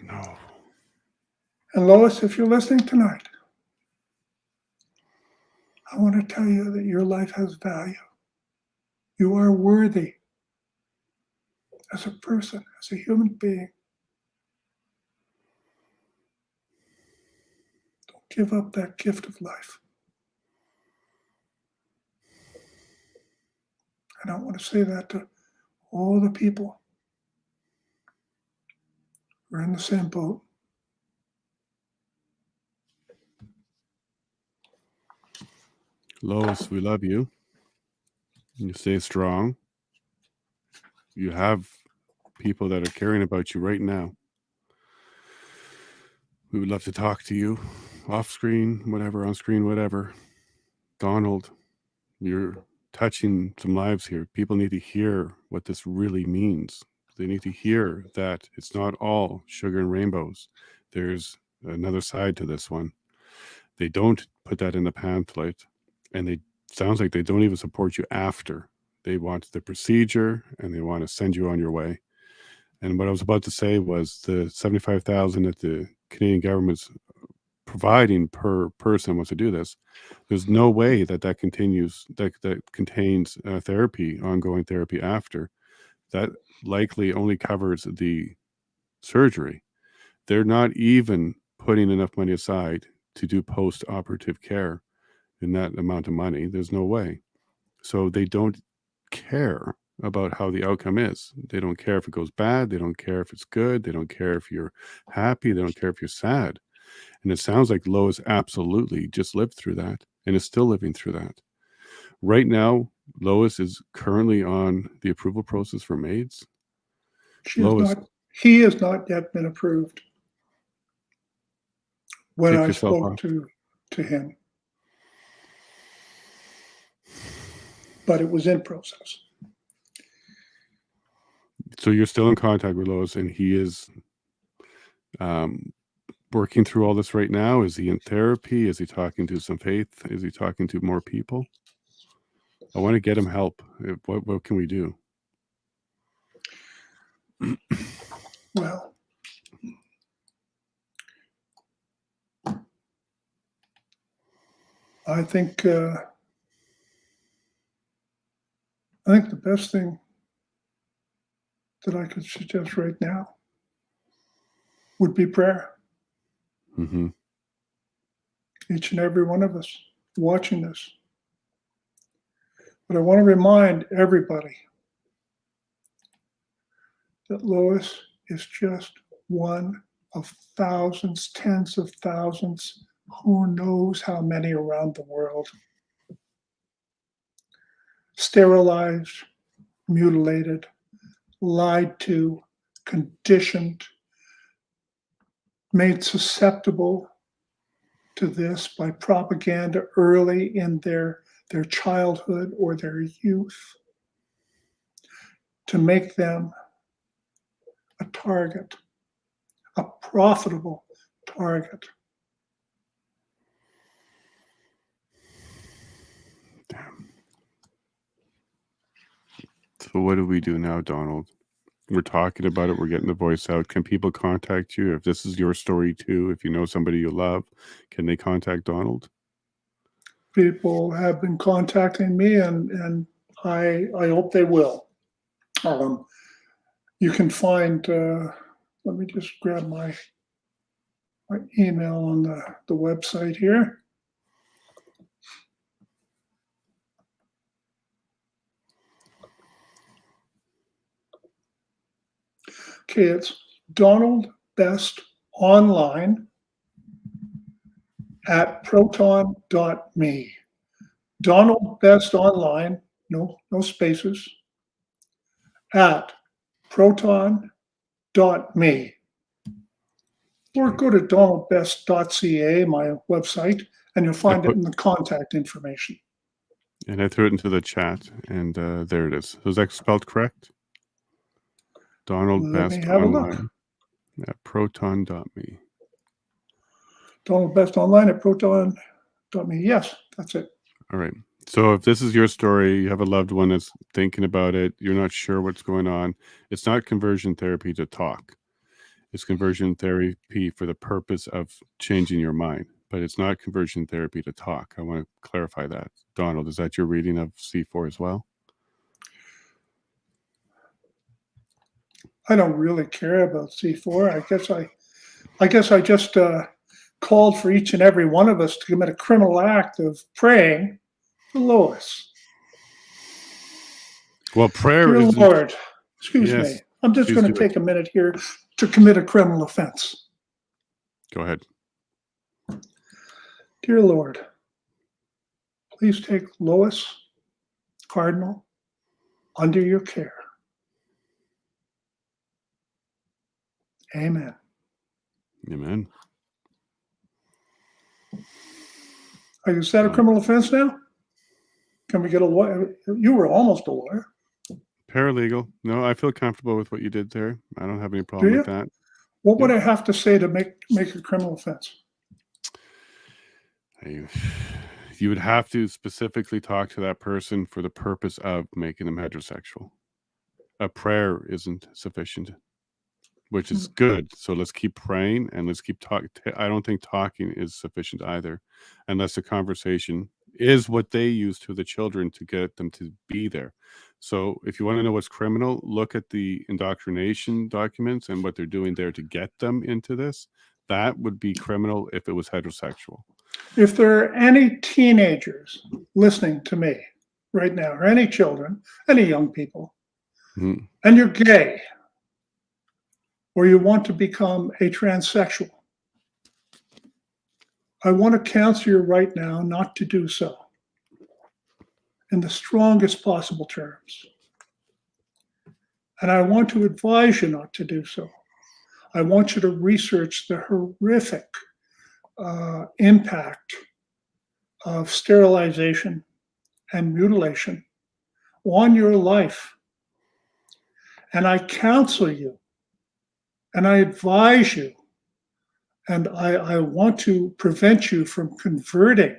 No. And Lois, if you're listening tonight, I want to tell you that your life has value. You are worthy as a person, as a human being. Don't give up that gift of life. And I want to say that to all the people who are in the same boat. Lois, we love you. You stay strong. You have people that are caring about you right now. We would love to talk to you off screen, whatever, on screen, whatever. Donald, you're touching some lives here. People need to hear what this really means. They need to hear that it's not all sugar and rainbows. There's another side to this one. They don't put that in the pamphlet, and they sounds like they don't even support you after. They want the procedure, and they want to send you on your way. And what I was about to say was the 75,000 that the Canadian government's providing per person wants to do this. There's no way that continues, that contains therapy, ongoing therapy after. That likely only covers the surgery. They're not even putting enough money aside to do post-operative care in that amount of money. There's no way. So they don't care about how the outcome is. They don't care if it goes bad. They don't care if it's good. They don't care if you're happy. They don't care if you're sad. And it sounds like Lois absolutely just lived through that and is still living through that. Right now, Lois is currently on the approval process for maids. He has not yet been approved. When I spoke to him, but it was in process. So you're still in contact with Lois, and he is working through all this right now? Is he in therapy? Is he talking to some faith? Is he talking to more people? I want to get him help. What can we do? Well, I think I think the best thing that I could suggest right now would be prayer. Hmm. Each and every one of us watching this. But I want to remind everybody that Lois is just one of thousands, tens of thousands, who knows how many around the world, sterilized, mutilated, lied to, conditioned, made susceptible to this by propaganda early in their childhood or their youth, to make them a target, a profitable target. Damn. So what do we do now, Donald? We're talking about it. We're getting the voice out. Can people contact you if this is your story too? If you know somebody you love, can they contact Donald? People have been contacting me, and I hope they will. You can find. Let me just grab my email on the website here. Okay, it's Donald Best Online at proton.me. Donald Best Online, no spaces, at proton.me. Or go to donaldbest.ca, my website, and you'll find it in the contact information. And I threw it into the chat, and there it is. Was that spelled correct? Donald Let Best me have a look. Online at proton.me. Donald Best Online at proton.me. Yes, that's it. All right. So if this is your story, you have a loved one that's thinking about it, you're not sure what's going on, it's not conversion therapy to talk. It's conversion therapy for the purpose of changing your mind, but it's not conversion therapy to talk. I want to clarify that. Donald, is that your reading of C4 as well? I don't really care about C4. I guess I just called for each and every one of us to commit a criminal act of praying for Lois. Well, prayer Dear isn't... Lord, excuse Yes, me. I'm just please going to do it. take a minute here to commit a criminal offense. Go ahead. Dear Lord, please take Lois Cardinal under your care. Amen. Amen. Is that a criminal offense now? Can we get a lawyer? You were almost a lawyer. Paralegal. No, I feel comfortable with what you did there. I don't have any Do problem you? with that. What would I have to say to make a criminal offense? You would have to specifically talk to that person for the purpose of making them heterosexual. A prayer isn't sufficient, which is good. So let's keep praying and let's keep talking. I don't think talking is sufficient either, unless the conversation is what they use to the children to get them to be there. So if you want to know what's criminal, look at the indoctrination documents and what they're doing there to get them into this. That would be criminal if it was heterosexual. If there are any teenagers listening to me right now, or any children, any young people, and you're gay, or you want to become a transsexual, I want to counsel you right now not to do so in the strongest possible terms. And I want to advise you not to do so. I want you to research the horrific impact of sterilization and mutilation on your life. And I counsel you and I advise you, and I want to prevent you from converting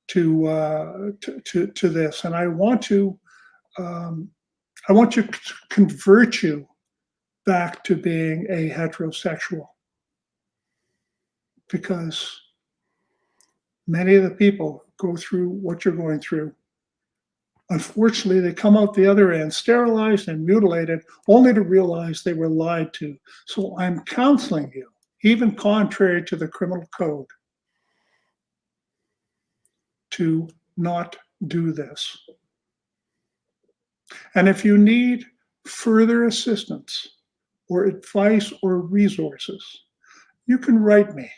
to this. And I want to convert you back to being a heterosexual, because many of the people who go through what you're going through Unfortunately, they come out the other end, sterilized and mutilated, only to realize they were lied to. So I'm counseling you, even contrary to the criminal code, to not do this. And if you need further assistance or advice or resources, you can write me,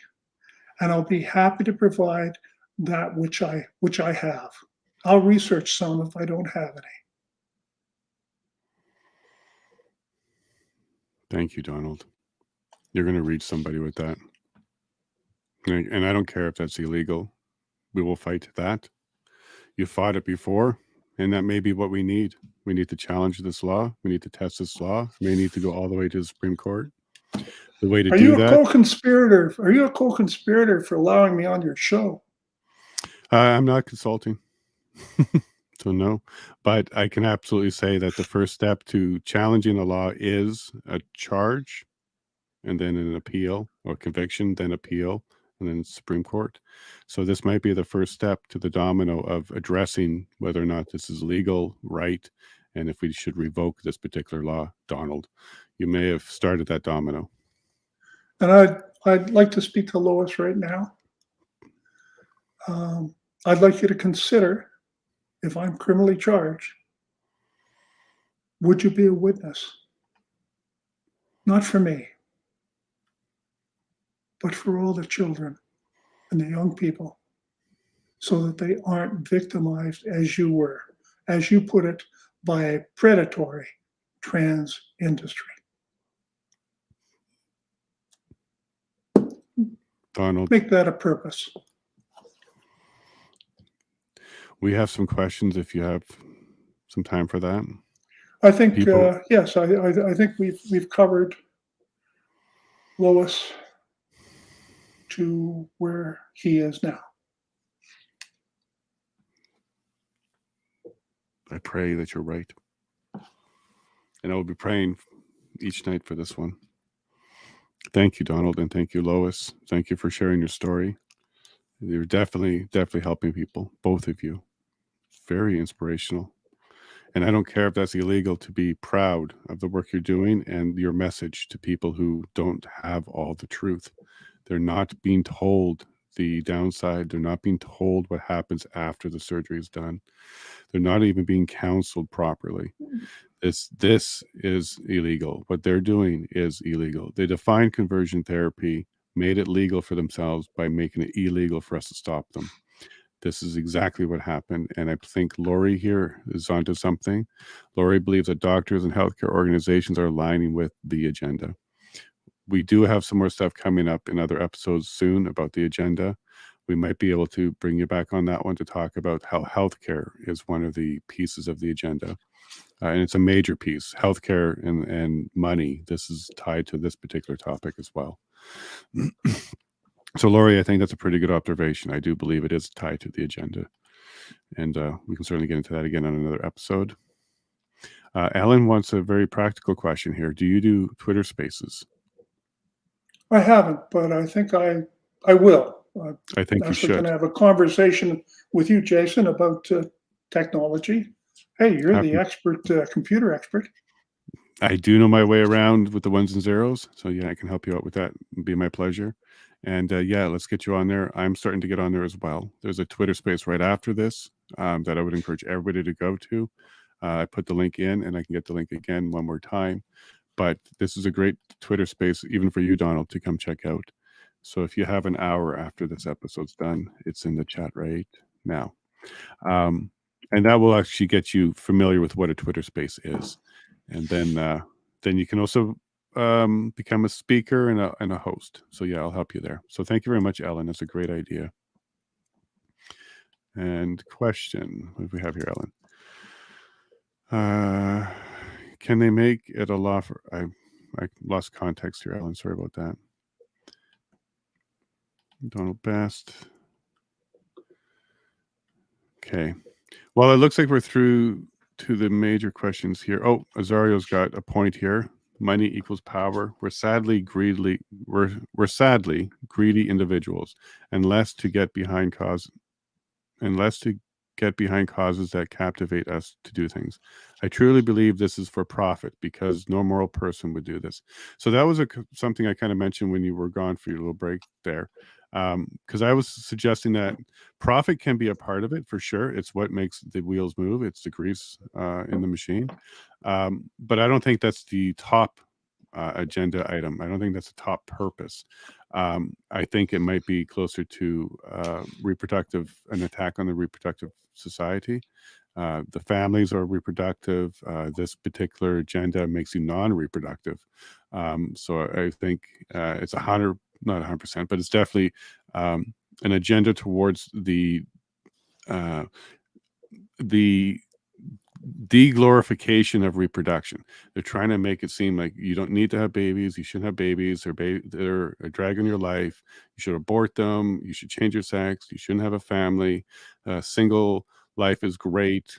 and I'll be happy to provide that which I have. I'll research some if I don't have any. Thank you, Donald. You're going to reach somebody with that. And I don't care if that's illegal. We will fight that. You fought it before, and that may be what we need. We need to challenge this law. We need to test this law. We may need to go all the way to the Supreme Court. The way to Are do you a that. co-conspirator? Are you a co-conspirator for allowing me on your show? I'm not consulting. So no, but I can absolutely say that the first step to challenging the law is a charge, and then an appeal or conviction, then appeal, and then Supreme Court. So this might be the first step to the domino of addressing whether or not this is legal, right, and if we should revoke this particular law. Donald, you may have started that domino. And I'd like to speak to Lois right now. I'd like you to consider, if I'm criminally charged, would you be a witness? Not for me, but for all the children and the young people, so that they aren't victimized as you were, as you put it, by a predatory trans industry. Donald, Make that a purpose. we have some questions if you have some time for that. I think yes. I think we've covered Lois to where he is now. I pray that you're right. And I will be praying each night for this one. Thank you, Donald, and thank you, Lois. Thank you for sharing your story. You're definitely helping people, both of you. Very inspirational. And I don't care if that's illegal, to be proud of the work you're doing and your message to people who don't have all the truth. They're not being told the downside. They're not being told what happens after the surgery is done. They're not even being counseled properly. This is illegal. What they're doing is illegal. They defined conversion therapy, made it legal for themselves by making it illegal for us to stop them. This is exactly what happened. And I think Lori here is onto something. Lori believes that doctors and healthcare organizations are aligning with the agenda. We do have some more stuff coming up in other episodes soon about the agenda. We might be able to bring you back on that one to talk about how healthcare is one of the pieces of the agenda. And it's a major piece. Healthcare and money. This is tied to this particular topic as well. So, Lori, I think that's a pretty good observation. I do believe it is tied to the agenda. And we can certainly get into that again on another episode. Ellen wants a very practical question here. Do you do Twitter Spaces? I haven't, but I think I will. I think you should. I'm going to have a conversation with you, Jason, about technology. Hey, you're the expert, computer expert. I do know my way around with the ones and zeros. So, yeah, I can help you out with that. It'd be my pleasure. And yeah, let's get you on there. I'm starting to get on there as well. There's a Twitter space right after this that I would encourage everybody to go to. I put the link in, and I can get the link again one more time. But this is a great Twitter space, even for you, Donald, to come check out. So if you have an hour after this episode's done, it's in the chat right now. And that will actually get you familiar with what a Twitter space is. And then you can also become a speaker and a host. So yeah, I'll help you there. So thank you very much, Ellen. That's a great idea. And question, what do we have here, Ellen? Can they make it a law for, I lost context here, Ellen. Sorry about that. Donald Best. Okay. Well, it looks like we're through to the major questions here. Oh, Azario's got a point here. Money equals power. We're sadly greedy individuals, and less to get behind cause, and less to get behind causes that captivate us to do things. I truly believe this is for profit because no moral person would do this. So that was something I kind of mentioned when you were gone for your little break there. Because I was suggesting that profit can be a part of it for sure. It's what makes the wheels move. It's the grease in the machine. But I don't think that's the top agenda item. I don't think that's a top purpose. I think it might be closer to an attack on the reproductive society. The families are reproductive. This particular agenda makes you non-reproductive. So I think it's not 100%, but it's definitely an agenda towards uh, the deglorification of reproduction. They're trying to make it seem like you don't need to have babies. You shouldn't have babies. They're a drag on your life. You should abort them. You should change your sex. You shouldn't have a family. Single life is great.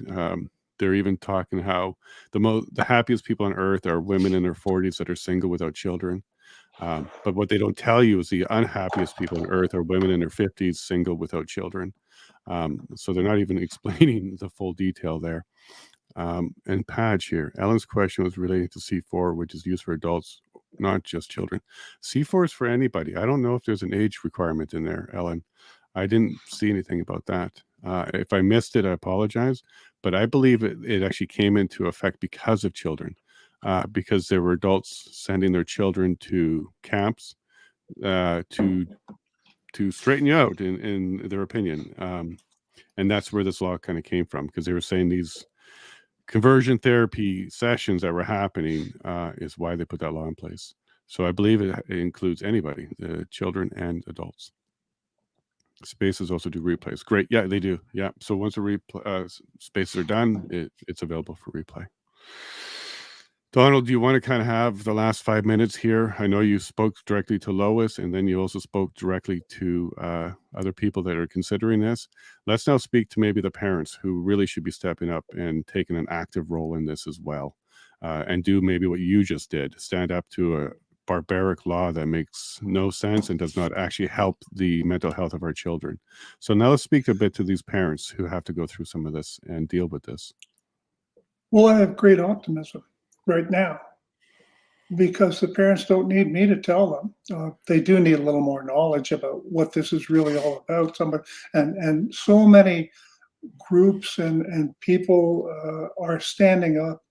They're even talking how the happiest people on earth are women in their 40s that are single without children. But what they don't tell you is the unhappiest people on earth are women in their 50s single without children. So they're not even explaining the full detail there. And Padge here, Ellen's question was relating to C4, which is used for adults, not just children. C4 is for anybody. I don't know if there's an age requirement in there, Ellen. I didn't see anything about that. If I missed it, I apologize. But I believe it actually came into effect because of children, because there were adults sending their children to camps to straighten you out, in their opinion. And that's where this law kind of came from, because they were saying these conversion therapy sessions that were happening is why they put that law in place. So I believe it includes anybody, the children and adults. Spaces also do replays. Great. Yeah, they do. Yeah. So once the spaces are done, it's available for replay. Donald, do you want to kind of have the last 5 minutes here? I know you spoke directly to Lois, and then you also spoke directly to other people that are considering this. Let's now speak to maybe the parents who really should be stepping up and taking an active role in this as well, and do maybe what you just did, stand up to a barbaric law that makes no sense and does not actually help the mental health of our children. So now let's speak a bit to these parents who have to go through some of this and deal with this. Well, I have great optimism right now because the parents don't need me to tell them. They do need a little more knowledge about what this is really all about. And so many groups and people are standing up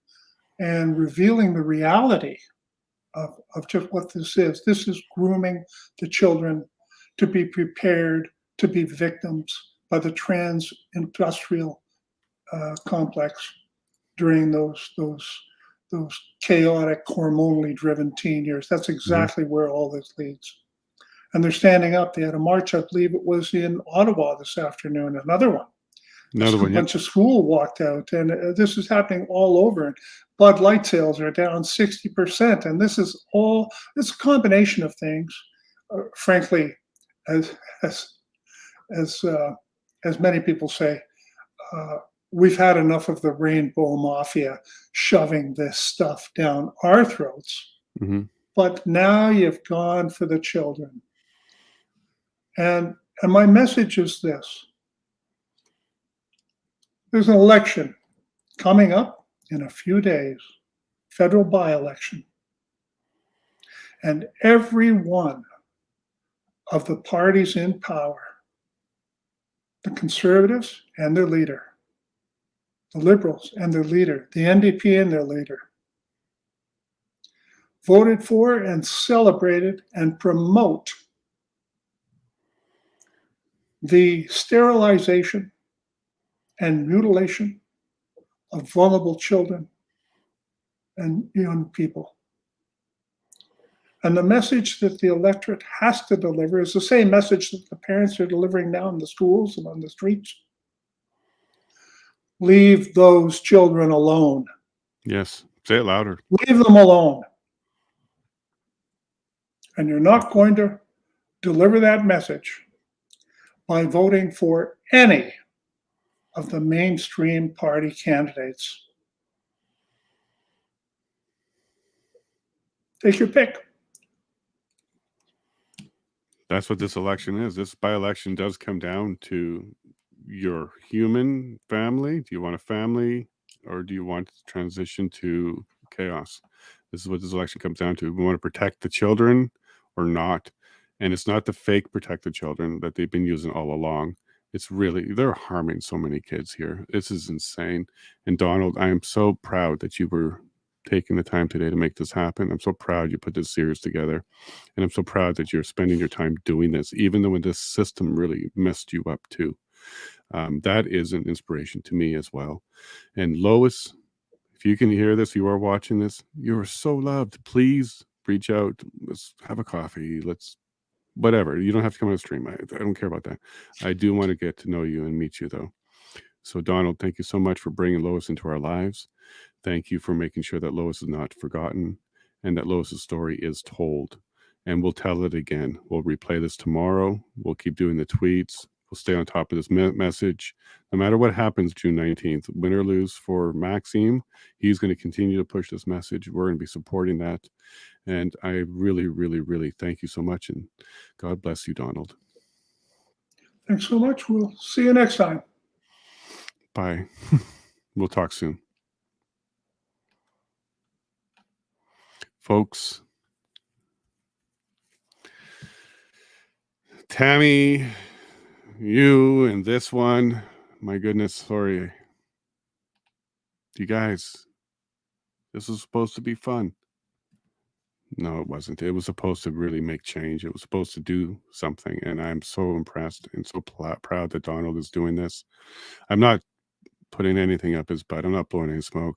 and revealing the reality of just what this is. This is grooming the children to be prepared to be victims by the trans industrial complex during those chaotic, hormonally driven teen years. That's exactly where all this leads. And they're standing up. They had a march, I believe it was in Ottawa this afternoon, another one. A bunch of school walked out, and this is happening all over. And Bud Light sales are down 60%, and this is a combination of things. Frankly, as many people say, we've had enough of the rainbow mafia shoving this stuff down our throats. But now you've gone for the children. And my message is this. There's an election coming up in a few days, federal by-election. And every one of the parties in power, the Conservatives and their leader, the Liberals and their leader, the NDP and their leader, voted for and celebrated and promote the sterilization and mutilation of vulnerable children and young people. And the message that the electorate has to deliver is the same message that the parents are delivering now in the schools and on the streets. Leave those children alone. Yes, say it louder. Leave them alone. And you're not going to deliver that message by voting for any of the mainstream party candidates. Take your pick. That's what this election is. This by-election does come down to your human family? Do you want a family, or do you want to transition to chaos? This is what this election comes down to. We want to protect the children or not. And it's not the fake protect the children that they've been using all along. It's really, they're harming so many kids here. This is insane. And Donald, I am so proud that you were taking the time today to make this happen. I'm so proud you put this series together. And I'm so proud that you're spending your time doing this, even though this system really messed you up too. That is an inspiration to me as well. And Lois, if you can hear this, you are watching this, you are so loved. Please reach out. Let's have a coffee. Let's whatever. You don't have to come on the stream. I don't care about that. I do want to get to know you and meet you though. So Donald, thank you so much for bringing Lois into our lives. Thank you for making sure that Lois is not forgotten and that Lois's story is told. And we'll tell it again. We'll replay this tomorrow. We'll keep doing the tweets. We'll stay on top of this message. No matter what happens June 19th, win or lose for Maxime, he's going to continue to push this message. We're going to be supporting that. And I really, really, really thank you so much. And God bless you, Donald. Thanks so much. We'll see you next time. Bye. We'll talk soon. Folks, Tammy, you and this one, my goodness, sorry. You guys, this was supposed to be fun. No, it wasn't. It was supposed to really make change. It was supposed to do something. And I'm so impressed and so proud that Donald is doing this. I'm not putting anything up his butt. I'm not blowing any smoke.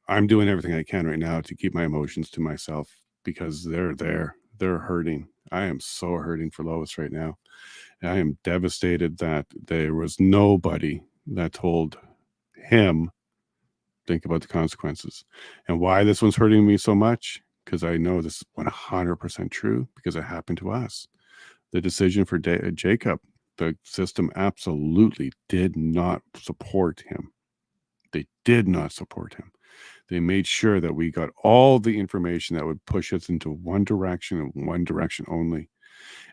I'm doing everything I can right now to keep my emotions to myself because they're there. They're hurting. I am so hurting for Lois right now. I am devastated that there was nobody that told him, think about the consequences. And why this one's hurting me so much? Because I know this is 100% true because it happened to us. The decision for Jacob, the system absolutely did not support him. They did not support him. They made sure that we got all the information that would push us into one direction and one direction only.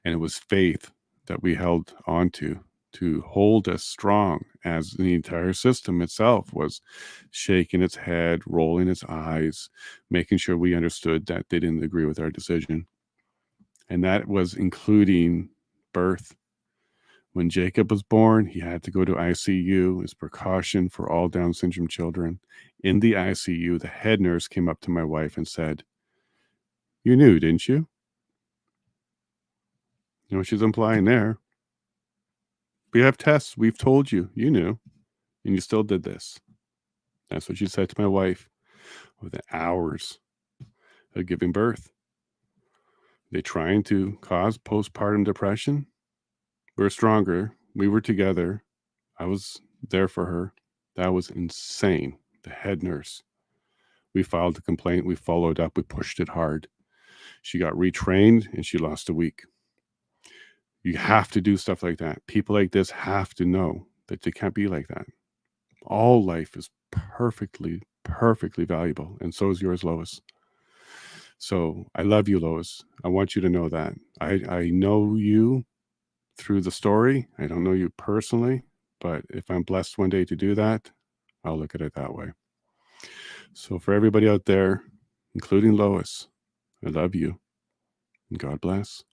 And it was faith that we held onto to hold us strong as the entire system itself was shaking its head, rolling its eyes, making sure we understood that they didn't agree with our decision. And that was including birth. When Jacob was born, he had to go to ICU as precaution for all Down syndrome children. In the ICU, the head nurse came up to my wife and said, "You knew, didn't you?" You know what she's implying there? We have tests. We've told you. You knew. And you still did this. That's what she said to my wife within hours of giving birth. They trying to cause postpartum depression? We're stronger. We were together. I was there for her. That was insane. The head nurse. We filed a complaint. We followed up. We pushed it hard. She got retrained and she lost a week. You have to do stuff like that. People like this have to know that they can't be like that. All life is perfectly, perfectly valuable. And so is yours, Lois. So I love you, Lois. I want you to know that. I know you through the story. I don't know you personally, but if I'm blessed one day to do that, I'll look at it that way. So for everybody out there, including Lois, I love you and God bless.